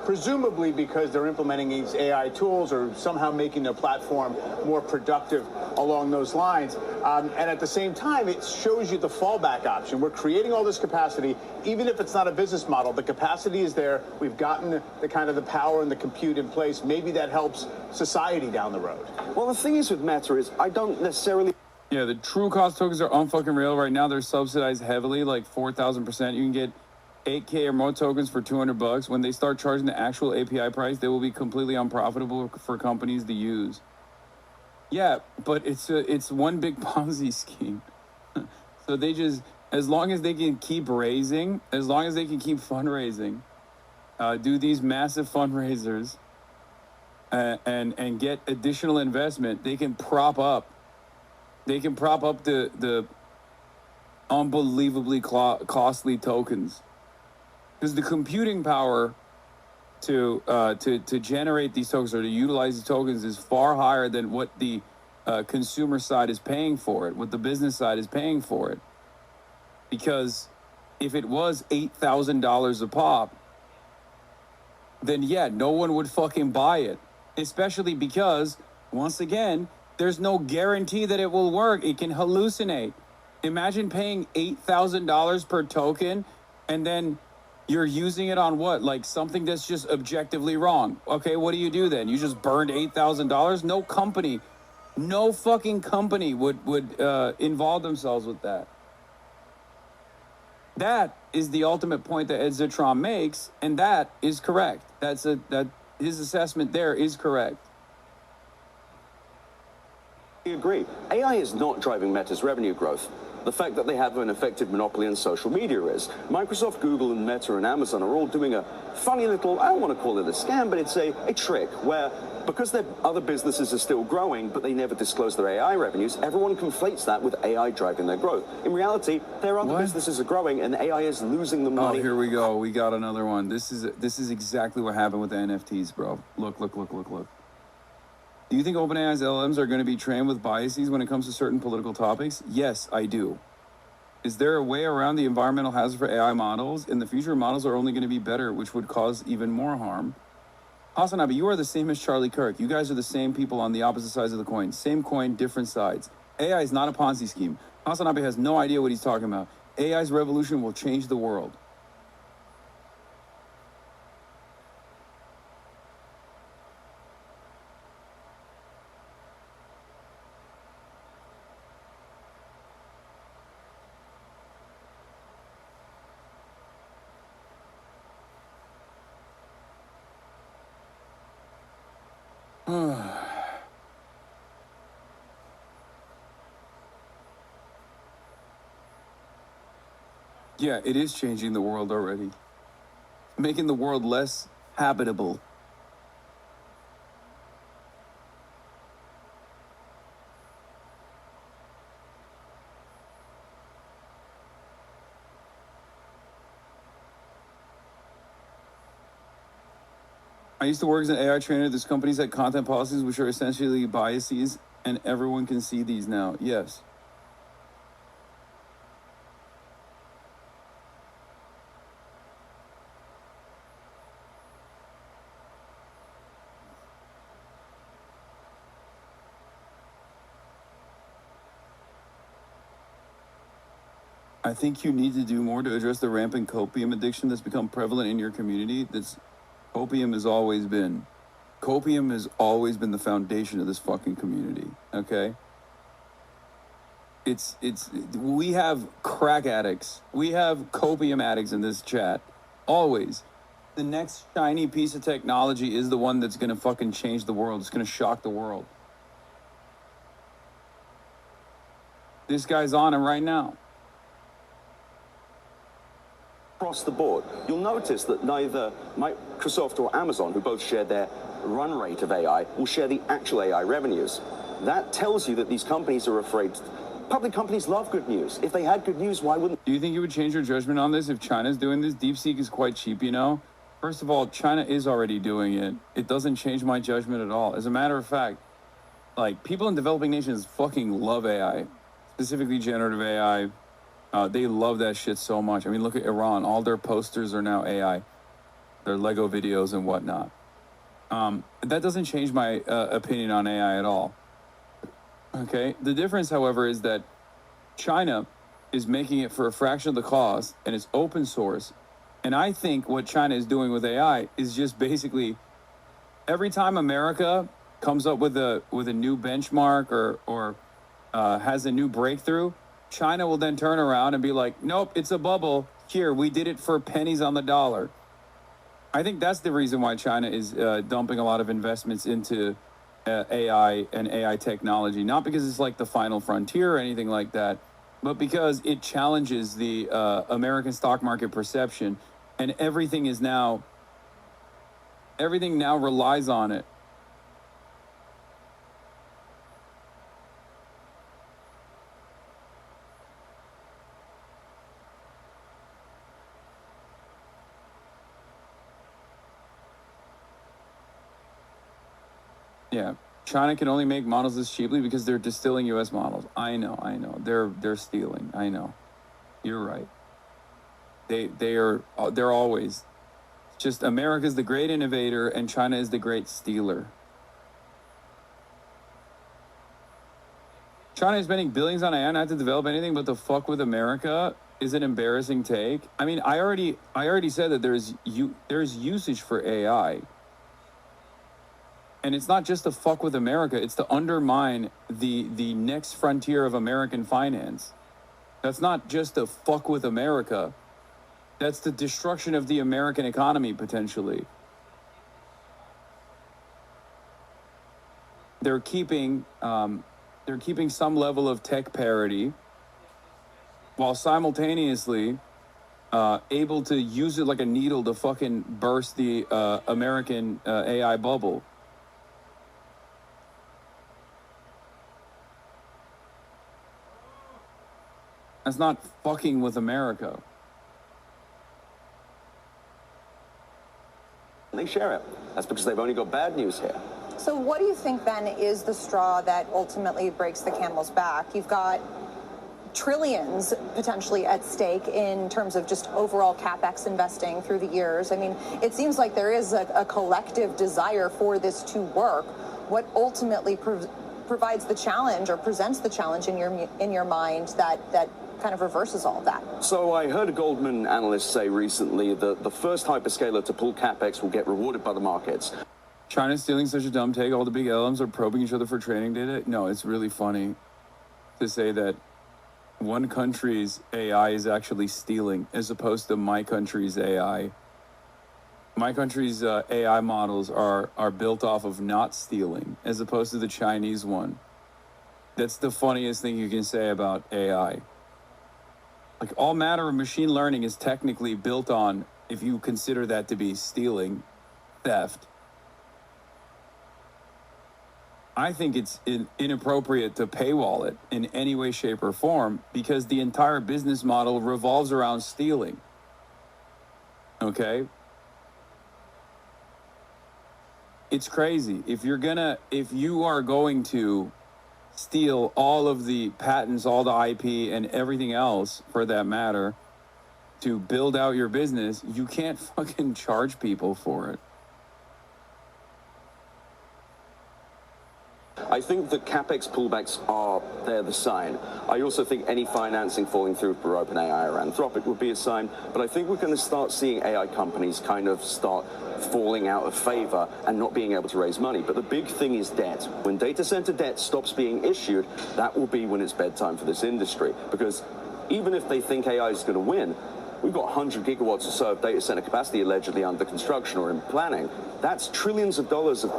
[SPEAKER 12] Presumably because they're implementing these AI tools or somehow making their platform more productive along those lines. And at the same time, it shows you the fallback option. We're creating all this capacity, even if it's not a business model. The capacity is there. We've gotten the kind of the power and the compute in place. Maybe that helps society down the road.
[SPEAKER 10] Well, the thing is with Meta is I don't necessarily...
[SPEAKER 4] Yeah, the true cost tokens are unfucking real. Right now, they're subsidized heavily, like 4,000%. You can get 8K or more tokens for $200. When they start charging the actual API price, they will be completely unprofitable for companies to use. Yeah, but it's one big Ponzi scheme. So they just, as long as they can keep raising, as long as they can keep fundraising, do these massive fundraisers, and get additional investment, they can prop up the unbelievably costly tokens. Because the computing power to generate these tokens or to utilize these tokens is far higher than what the consumer side is paying for it, what the business side is paying for it. Because if it was $8,000 a pop, then yeah, no one would fucking buy it. Especially because, once again, there's no guarantee that it will work. It can hallucinate. Imagine paying $8,000 per token and then you're using it on what? Like something that's just objectively wrong. Okay, what do you do then? You just burned $8,000? No fucking company would involve themselves with that. That is the ultimate point that Ed Zitron makes, and that is correct. That his assessment there is correct.
[SPEAKER 10] I agree. AI is not driving Meta's revenue growth. The fact that they have an effective monopoly on social media is. Microsoft, Google, and Meta and Amazon are all doing a funny little, I don't want to call it a scam, but it's a trick where, because their other businesses are still growing, but they never disclose their AI revenues, everyone conflates that with AI driving their growth. In reality, their other businesses are growing and AI is losing them money.
[SPEAKER 4] Oh, here we go. We got another one. This is exactly what happened with the NFTs, bro. Look. Do you think OpenAI's LLMs are going to be trained with biases when it comes to certain political topics? Yes, I do. Is there a way around the environmental hazard for AI models? In the future, models are only going to be better, which would cause even more harm. Hasanabi, you are the same as Charlie Kirk. You guys are the same people on the opposite sides of the coin. Same coin, different sides. AI is not a Ponzi scheme. Hasanabi has no idea what he's talking about. AI's revolution will change the world. Yeah, it is changing the world already. Making the world less habitable. I used to work as an AI trainer. There's companies that content policies, which are essentially biases, and everyone can see these now. Yes. I think you need to do more to address the rampant copium addiction that's become prevalent in your community. Copium has always been the foundation of this fucking community. Okay. We have crack addicts. We have copium addicts in this chat. Always. The next shiny piece of technology is the one that's gonna fucking change the world. It's gonna shock the world. This guy's on it right now.
[SPEAKER 10] Across the board, you'll notice that neither Microsoft or Amazon, who both share their run rate of AI, will share the actual AI revenues. That tells you that these companies are afraid. Public companies love good news. If they had good news, why wouldn't?
[SPEAKER 4] Do you think you would change your judgment on this if China's doing this? DeepSeek is quite cheap, you know? First of all, China is already doing it. It doesn't change my judgment at all. As a matter of fact, like, people in developing nations fucking love AI, specifically generative AI. They love that shit so much. I mean, look at Iran. All their posters are now AI. Their Lego videos and whatnot. That doesn't change my opinion on AI at all. Okay? The difference, however, is that China is making it for a fraction of the cost, and it's open source. And I think what China is doing with AI is just basically every time America comes up with a new benchmark or has a new breakthrough, China will then turn around and be like, nope, it's a bubble. Here, we did it for pennies on the dollar. I think that's the reason why China is dumping a lot of investments into AI and AI technology. Not because it's like the final frontier or anything like that, but because it challenges the American stock market perception, and everything now relies on it. Yeah, China can only make models this cheaply because they're distilling U.S. models. I know. They're stealing. I know. You're right. They're always. Just America's the great innovator and China is the great stealer. China is spending billions on AI not to develop anything but to fuck with America is an embarrassing take. I mean, I already said that there's usage for AI. And it's not just to fuck with America, it's to undermine the next frontier of American finance. That's not just to fuck with America. That's the destruction of the American economy, potentially. They're keeping some level of tech parity while simultaneously able to use it like a needle to fucking burst the American AI bubble. That's not fucking with America.
[SPEAKER 10] They share it. That's because they've only got bad news here.
[SPEAKER 9] So what do you think then is the straw that ultimately breaks the camel's back? You've got trillions potentially at stake in terms of just overall capex investing through the years. I mean, it seems like there is a collective desire for this to work. What ultimately provides the challenge or presents the challenge in your mind that kind of reverses all of that?
[SPEAKER 10] So I heard a Goldman analyst say recently that the first hyperscaler to pull capex will get rewarded by the markets.
[SPEAKER 4] China's stealing such a dumb take. All the big LMs are probing each other for training data. No, it's really funny to say that one country's AI is actually stealing as opposed to my country's AI. My country's AI models are built off of not stealing as opposed to the Chinese one. That's the funniest thing you can say about AI. Like, all matter of machine learning is technically built on, if you consider that to be stealing, theft. I think it's inappropriate to paywall it in any way, shape, or form because the entire business model revolves around stealing. Okay? It's crazy. If you are going to steal all of the patents, all the IP, and everything else, for that matter, to build out your business, you can't fucking charge people for it.
[SPEAKER 10] I think that CapEx pullbacks they're the sign. I also think any financing falling through for OpenAI or Anthropic would be a sign, but I think we're going to start seeing AI companies kind of start falling out of favor and not being able to raise money. But the big thing is debt. When data center debt stops being issued, that will be when it's bedtime for this industry. Because even if they think AI is going to win, we've got 100 gigawatts or so of data center capacity allegedly under construction or in planning. That's trillions of dollars of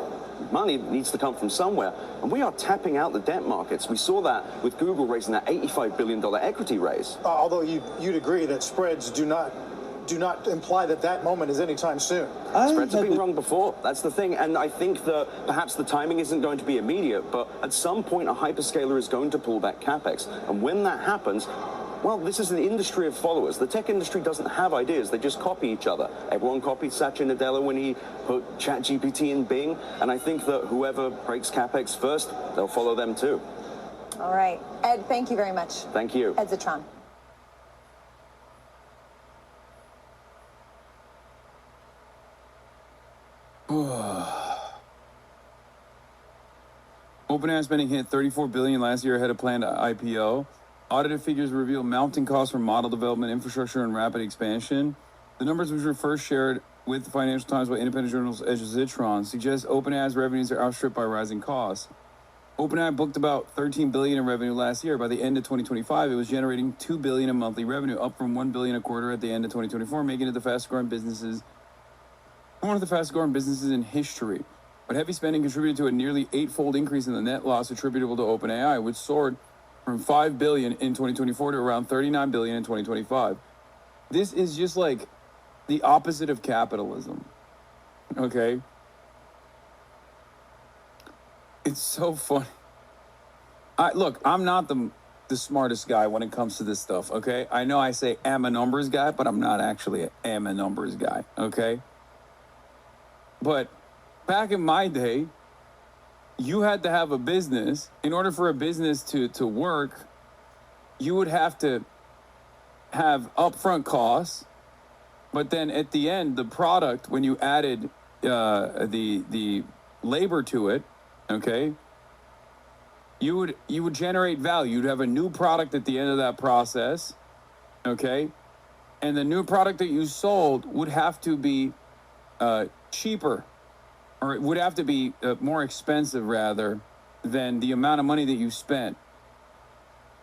[SPEAKER 10] money that needs to come from somewhere, and we are tapping out the debt markets. We saw that with Google raising that $85 billion equity raise.
[SPEAKER 11] Although you'd agree that spreads do not imply that moment is anytime soon.
[SPEAKER 10] Spreads have been wrong before. That's the thing. And I think that perhaps the timing isn't going to be immediate, but at some point a hyperscaler is going to pull back CapEx. And when that happens, well, this is an industry of followers. The tech industry doesn't have ideas. They just copy each other. Everyone copied Satya Nadella when he put ChatGPT in Bing. And I think that whoever breaks CapEx first, they'll follow them too.
[SPEAKER 9] All right. Ed, thank you very much.
[SPEAKER 10] Thank you.
[SPEAKER 9] Ed Zitron.
[SPEAKER 4] OpenAI spending hit $34 billion last year ahead of planned IPO. Audited figures reveal mounting costs for model development, infrastructure, and rapid expansion. The numbers, which were first shared with the Financial Times by independent journalist Ed Zitron, suggest OpenAI's revenues are outstripped by rising costs. OpenAI booked about $13 billion in revenue last year. By the end of 2025, it was generating $2 billion in monthly revenue, up from $1 billion a quarter at the end of 2024, making it one of the fastest-growing businesses in history. But heavy spending contributed to a nearly eightfold increase in the net loss attributable to OpenAI, which soared from $5 billion in 2024 to around $39 billion in 2025. This is just like the opposite of capitalism. Okay? It's so funny. Look, I'm not the smartest guy when it comes to this stuff, okay? I know I say am a numbers guy, but I'm not actually am a numbers guy, okay? But back in my day, you had to have a business. In order for a business to work, you would have to have upfront costs, but then at the end, the product, when you added the labor to it, okay, you would generate value. You'd have a new product at the end of that process, okay, and the new product that you sold would have to be cheaper, or it would have to be more expensive, rather, than the amount of money that you spent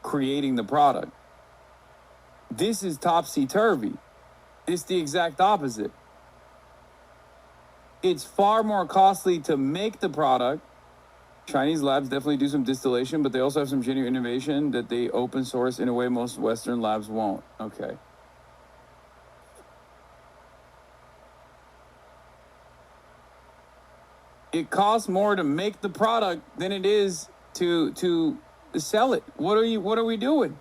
[SPEAKER 4] creating the product. This is topsy-turvy. It's the exact opposite. It's far more costly to make the product. Chinese labs definitely do some distillation, but they also have some genuine innovation that they open source in a way most Western labs won't. Okay. It costs more to make the product than it is to sell it. What are we doing?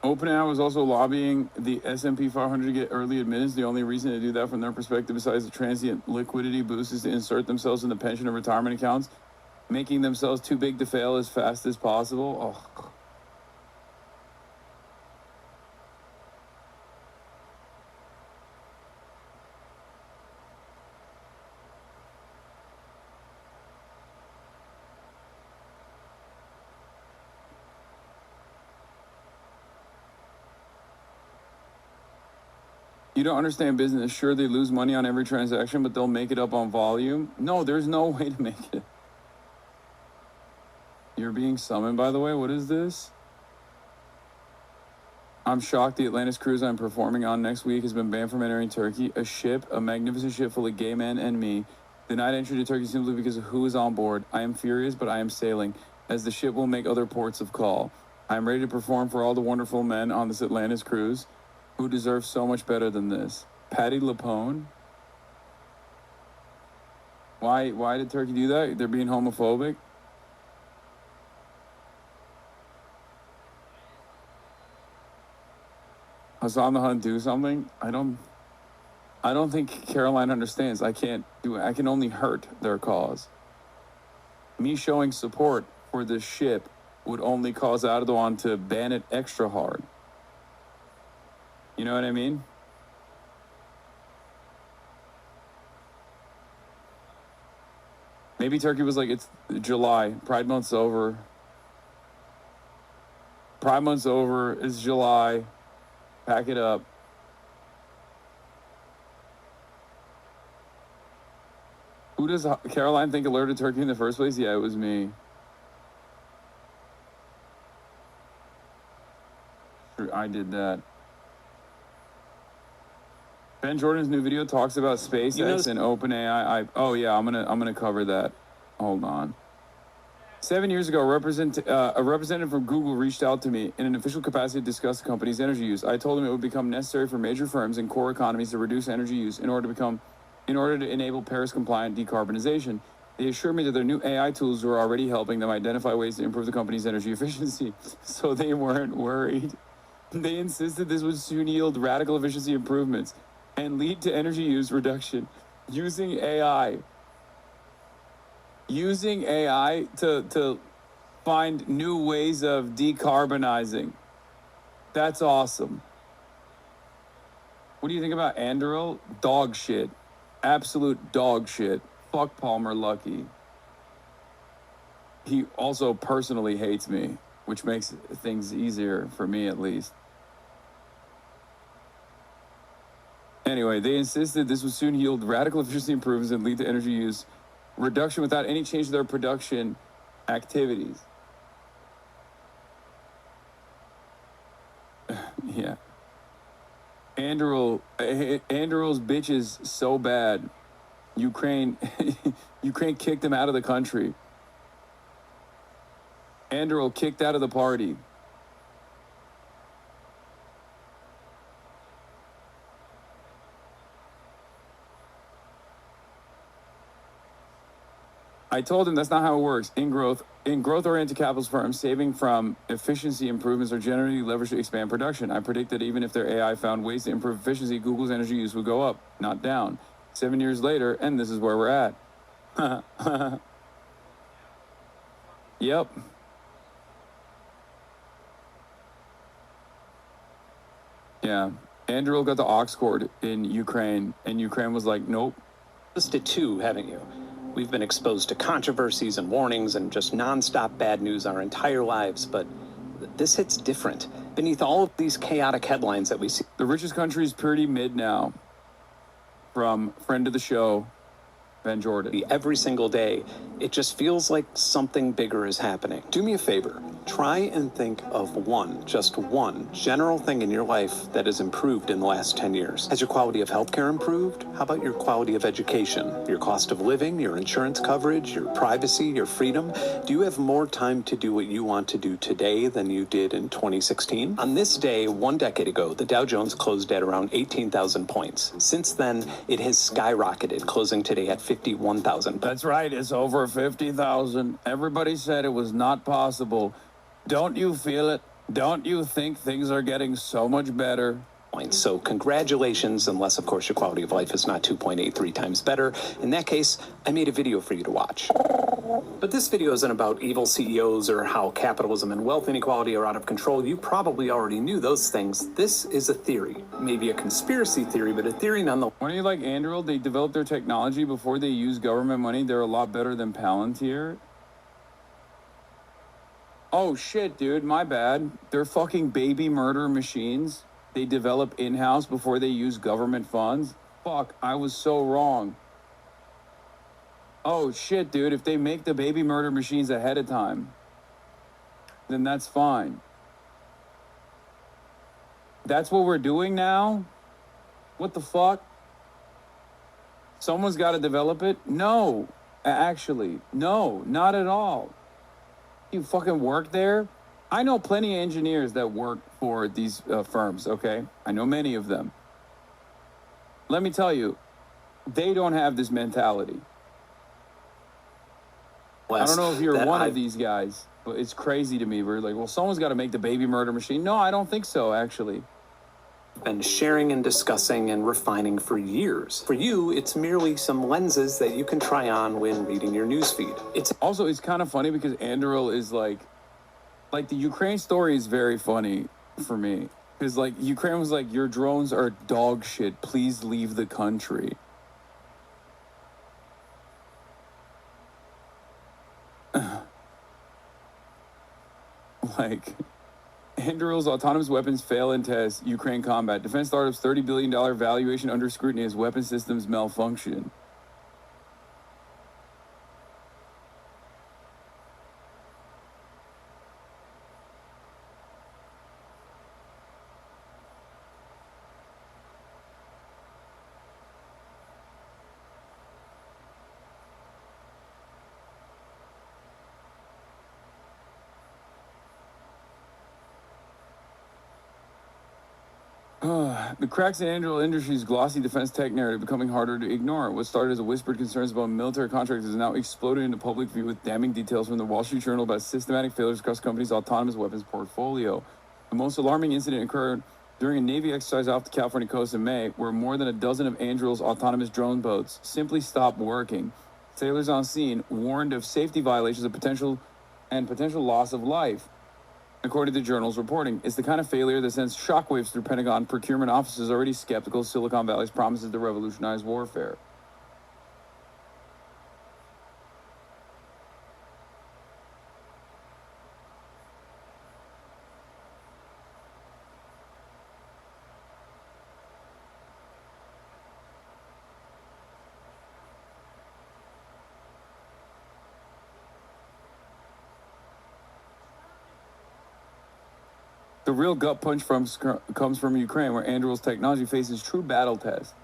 [SPEAKER 4] OpenAI was also lobbying the S&P 500 to get early admittance. The only reason to do that from their perspective, besides the transient liquidity boost, is to insert themselves in the pension and retirement accounts, making themselves too big to fail as fast as possible. Oh. You don't understand business. Sure, they lose money on every transaction, but they'll make it up on volume. No, there's no way to make it. You're being summoned, by the way. What is this? I'm shocked the Atlantis cruise I'm performing on next week has been banned from entering Turkey. A ship, a magnificent ship full of gay men and me, denied entry to Turkey simply because of who is on board. I am furious, but I am sailing, as the ship will make other ports of call. I am ready to perform for all the wonderful men on this Atlantis cruise who deserve so much better than this. Patty Lapone? Why did Turkey do that? They're being homophobic? Hasan the Hunt do something? I don't think Caroline understands. I can only hurt their cause. Me showing support for this ship would only cause Erdogan to ban it extra hard. You know what I mean? Maybe Turkey was like, it's July. Pride Month's over. Pride Month's over. It's July. Pack it up. Who does Caroline think alerted Turkey in the first place? Yeah, it was me. I did that. Ben Jordan's new video talks about SpaceX and OpenAI. Oh yeah, I'm gonna cover that. Hold on. 7 years ago, a representative from Google reached out to me in an official capacity to discuss the company's energy use. I told him it would become necessary for major firms and core economies to reduce energy use in order to enable Paris-compliant decarbonization. They assured me that their new AI tools were already helping them identify ways to improve the company's energy efficiency, so they weren't worried. They insisted this would soon yield radical efficiency improvements and lead to energy use reduction using AI. Using AI to find new ways of decarbonizing. That's awesome. What do you think about Anduril? Dog shit. Absolute dog shit. Fuck Palmer Luckey. He also personally hates me, which makes things easier for me at least. Anyway, they insisted this would soon yield radical efficiency improvements and lead to energy use reduction without any change to their production activities. Yeah. Anduril's bitch is so bad. Ukraine kicked him out of the country. Anduril kicked out of the party. I told him that's not how it works. In growth-oriented capitalist firms, saving from efficiency improvements are generally leveraged to expand production. I predict that even if their AI found ways to improve efficiency, Google's energy use would go up, not down. 7 years later, and this is where we're at. Yep. Yeah. Anduril got the aux cord in Ukraine, and Ukraine was like, nope.
[SPEAKER 13] Listed too, haven't you? We've been exposed to controversies and warnings and just nonstop bad news our entire lives, but this hits different. Beneath all of these chaotic headlines that we see.
[SPEAKER 4] The richest country is pretty mid now. From friend of the show, Ben Jordan.
[SPEAKER 13] Every single day, it just feels like something bigger is happening. Do me a favor. Try and think of just one general thing in your life that has improved in the last 10 years. Has your quality of healthcare improved? How about your quality of education? Your cost of living, your insurance coverage, your privacy, your freedom? Do you have more time to do what you want to do today than you did in 2016? On this day, 1 decade ago, the Dow Jones closed at around 18,000 points. Since then, it has skyrocketed, closing today at 51,000.
[SPEAKER 4] That's right, it's over 50,000. Everybody said it was not possible. Don't you feel it? Don't you think things are getting so much better?
[SPEAKER 13] So congratulations, unless of course your quality of life is not 2.83 times better. In that case, I made a video for you to watch. But this video isn't about evil CEOs or how capitalism and wealth inequality are out of control. You probably already knew those things. This is a theory, maybe a conspiracy theory, but a theory nonetheless.
[SPEAKER 4] When you like Anduril, they developed their technology before they use government money. They're a lot better than Palantir. Oh shit, dude, my bad. They're fucking baby murder machines. They develop in-house before they use government funds. Fuck, I was so wrong. Oh shit, dude, if they make the baby murder machines ahead of time, then that's fine. That's what we're doing now? What the fuck? Someone's got to develop it? No, actually, no, not at all. You fucking work there? I know plenty of engineers that work for these firms, okay? I know many of them. Let me tell you, they don't have this mentality. I don't know if you're one of these guys, but it's crazy to me. We're like, well, someone's got to make the baby murder machine. No, I don't think so, actually.
[SPEAKER 13] been sharing and discussing and refining for years. For you, it's merely some lenses that you can try on when reading your newsfeed. It's
[SPEAKER 4] kind of funny because Anduril is like the Ukraine story is very funny for me. Because, like, Ukraine was like, your drones are dog shit. Please leave the country. Like, Anduril's autonomous weapons fail in tests. Ukraine combat. Defense startups $30 billion valuation under scrutiny as weapon systems malfunction. The cracks in Anduril Industries' glossy defense tech narrative becoming harder to ignore. What started as a whispered concerns about military contracts has now exploded into public view with damning details from the Wall Street Journal about systematic failures across the company's autonomous weapons portfolio. The most alarming incident occurred during a Navy exercise off the California coast in May, where more than a dozen of Anduril's autonomous drone boats simply stopped working. Sailors on scene warned of safety violations of potential loss of life. According to the journal's reporting, it's the kind of failure that sends shockwaves through Pentagon procurement offices already skeptical of Silicon Valley's promises to revolutionize warfare. The real gut punch comes from Ukraine, where Anduril's technology faces true battle test.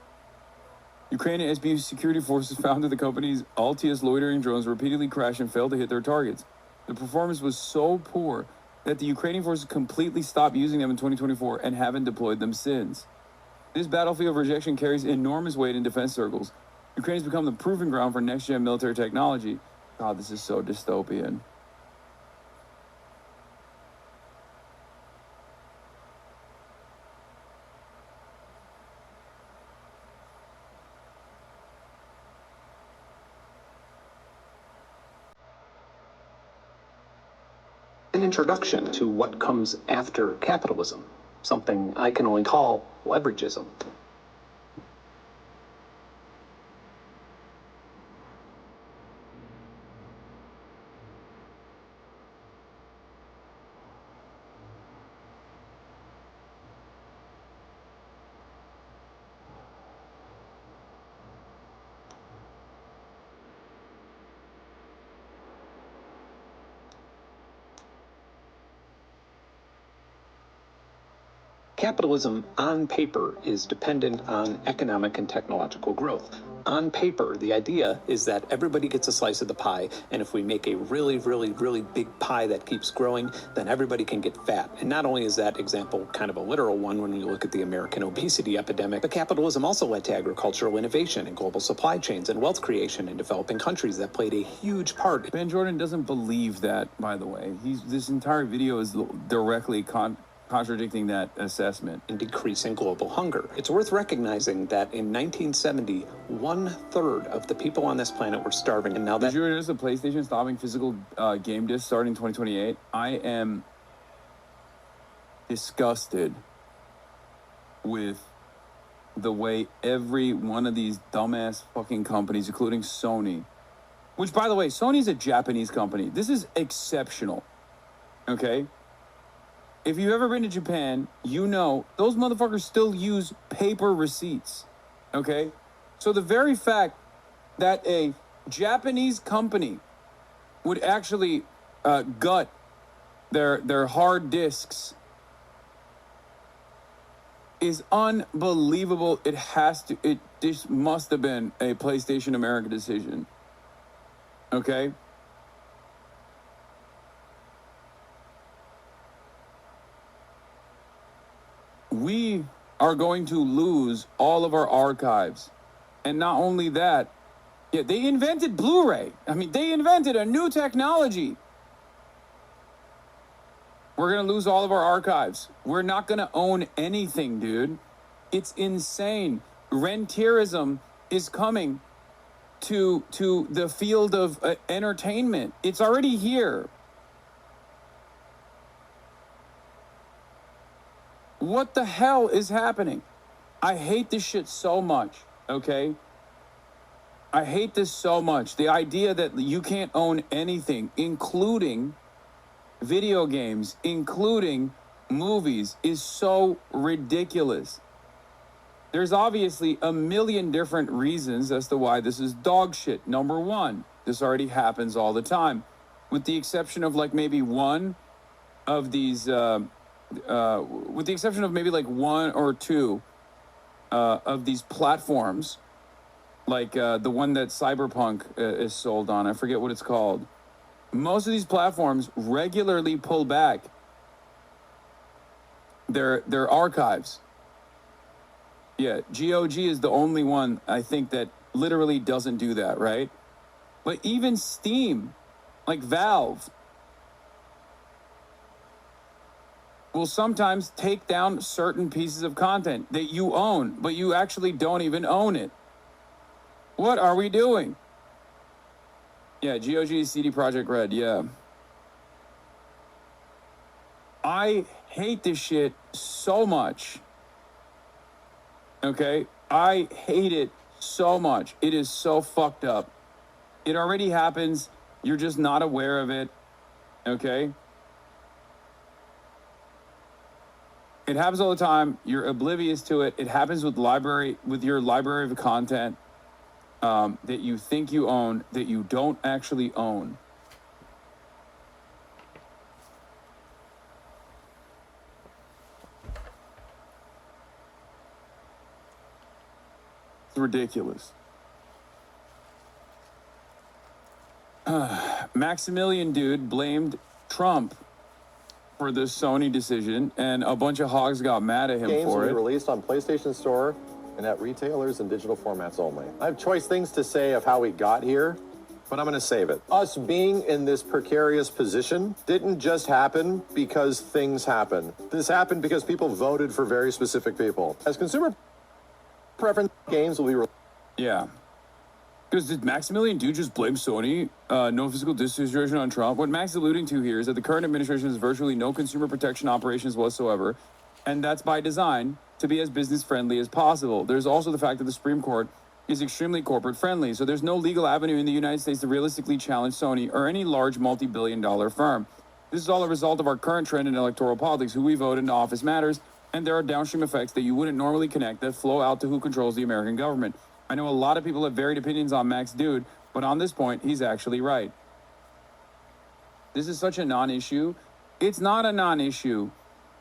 [SPEAKER 4] Ukrainian SBU security forces found that the company's Altius loitering drones repeatedly crashed and failed to hit their targets. The performance was so poor that the Ukrainian forces completely stopped using them in 2024 and haven't deployed them since. This battlefield rejection carries enormous weight in defense circles. Ukraine has become the proving ground for next-gen military technology. God, this is so dystopian.
[SPEAKER 13] an introduction to what comes after capitalism, something I can only call leveragism. Capitalism, on paper, is dependent on economic and technological growth. On paper, the idea is that everybody gets a slice of the pie, and if we make a really, really, really big pie that keeps growing, then everybody can get fat. And not only is that example kind of a literal one when you look at the American obesity epidemic, but capitalism also led to agricultural innovation and global supply chains and wealth creation in developing countries that played a huge part.
[SPEAKER 4] Ben Jordan doesn't believe that, by the way. This entire video is directly contradicting that assessment.
[SPEAKER 13] And decreasing global hunger. It's worth recognizing that in 1970, 1/3 of the people on this planet were starving, and now that...
[SPEAKER 4] Did you notice the PlayStation stopping physical game discs starting 2028? I am disgusted with the way every one of these dumbass fucking companies, including Sony, which, by the way, Sony's a Japanese company. This is exceptional, okay? If you've ever been to Japan, you know those motherfuckers still use paper receipts, okay? So the very fact that a Japanese company would actually gut their hard disks is unbelievable. This must have been a PlayStation America decision, okay? We are going to lose all of our archives. And not only that, yeah, they invented Blu-ray. I mean, they invented a new technology. We're going to lose all of our archives. We're not going to own anything, dude. It's insane. Rentierism is coming to the field of entertainment. It's already here. What the hell is happening? I hate this shit so much, okay? I hate this so much. The idea that you can't own anything, including video games, including movies, is so ridiculous. There's obviously a million different reasons as to why this is dog shit. Number one, this already happens all the time, with the exception of like maybe one of these, with the exception of maybe like one or two of these platforms, like the one that Cyberpunk is sold on. I forget what it's called. Most of these platforms regularly pull back their archives. Yeah, GOG is the only one, I think, that literally doesn't do that, right? But even Steam, like Valve, will sometimes take down certain pieces of content that you own, but you actually don't even own it. What are we doing? Yeah, GOG is CD Projekt Red, yeah. I hate this shit so much. Okay? I hate it so much. It is so fucked up. It already happens. You're just not aware of it. Okay? It happens all the time. You're oblivious to it. It happens with your library of content that you think you own, that you don't actually own. It's ridiculous. Maximilian dude blamed Trump for the Sony decision, and a bunch of hogs got mad at him
[SPEAKER 14] Games
[SPEAKER 4] for
[SPEAKER 14] will
[SPEAKER 4] it.
[SPEAKER 14] be released on PlayStation Store and at retailers and digital formats only. I have choice things to say of how we got here, but I'm going to save it. Us being in this precarious position didn't just happen because things happen. This happened because people voted for very specific people. As consumer preference, games will be released.
[SPEAKER 4] Yeah. Because did Maximilian dude just blame Sony? No physical distribution on Trump? What Max is alluding to here is that the current administration has virtually no consumer protection operations whatsoever, and that's by design to be as business friendly as possible. There's also the fact that the Supreme Court is extremely corporate friendly, so there's no legal avenue in the United States to realistically challenge Sony or any large multi-billion-dollar firm. This is all a result of our current trend in electoral politics. Who we vote into office matters, and there are downstream effects that you wouldn't normally connect that flow out to who controls the American government. I know a lot of people have varied opinions on Max Dude, but on this point, he's actually right. This is such a non-issue. It's not a non-issue.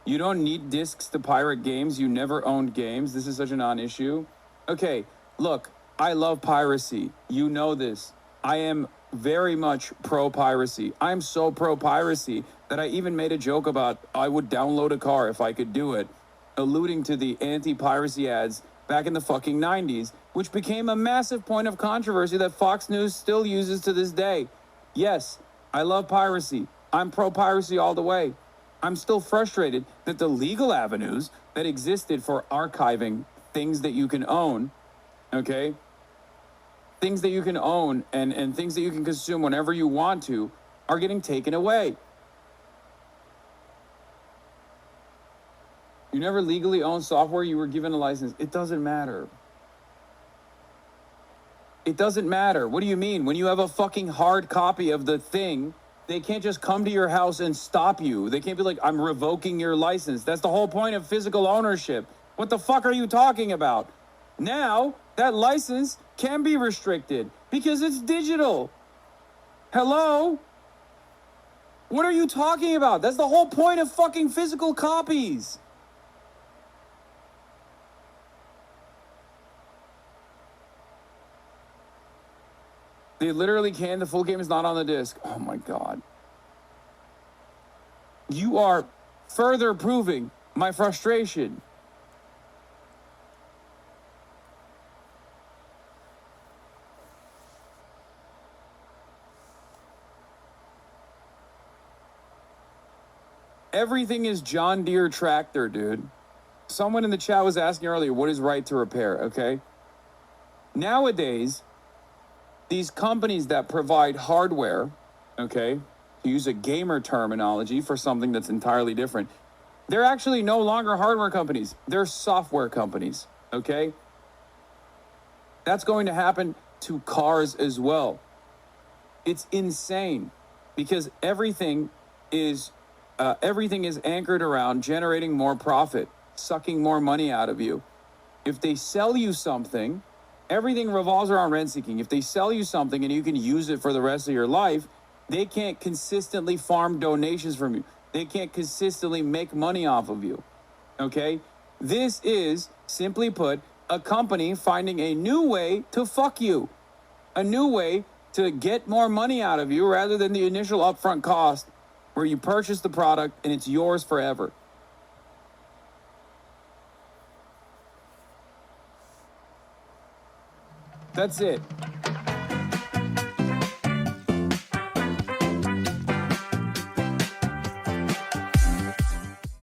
[SPEAKER 4] You don't need discs to pirate games. You never owned games. This is such a non-issue. Okay, look, I love piracy. You know this. I am very much pro-piracy. I'm so pro-piracy that I even made a joke about I would download a car if I could do it, alluding to the anti-piracy ads back in the fucking 90s, which became a massive point of controversy that Fox News still uses to this day. Yes, I love piracy. I'm pro-piracy all the way. I'm still frustrated that the legal avenues that existed for archiving things that you can own, okay, things that you can own and things that you can consume whenever you want to, are getting taken away. You never legally owned software, you were given a license. It doesn't matter. It doesn't matter. What do you mean? When you have a fucking hard copy of the thing, they can't just come to your house and stop you. They can't be like, I'm revoking your license. That's the whole point of physical ownership. What the fuck are you talking about? Now, that license can be restricted because it's digital. Hello? What are you talking about? That's the whole point of fucking physical copies. They literally can. The full game is not on the disc. Oh my God. You are further proving my frustration. Everything is John Deere tractor, dude. Someone in the chat was asking earlier, what is right to repair, okay? Nowadays, these companies that provide hardware, okay, to use a gamer terminology for something that's entirely different, they're actually no longer hardware companies. They're software companies, okay? That's going to happen to cars as well. It's insane because everything is anchored around generating more profit, sucking more money out of you. If they sell you something, everything revolves around rent seeking. If they sell you something and you can use it for the rest of your life, they can't consistently farm donations from you. They can't consistently make money off of you, okay? This is, simply put, a company finding a new way to fuck you, a new way to get more money out of you rather than the initial upfront cost where you purchase the product and it's yours forever. That's it.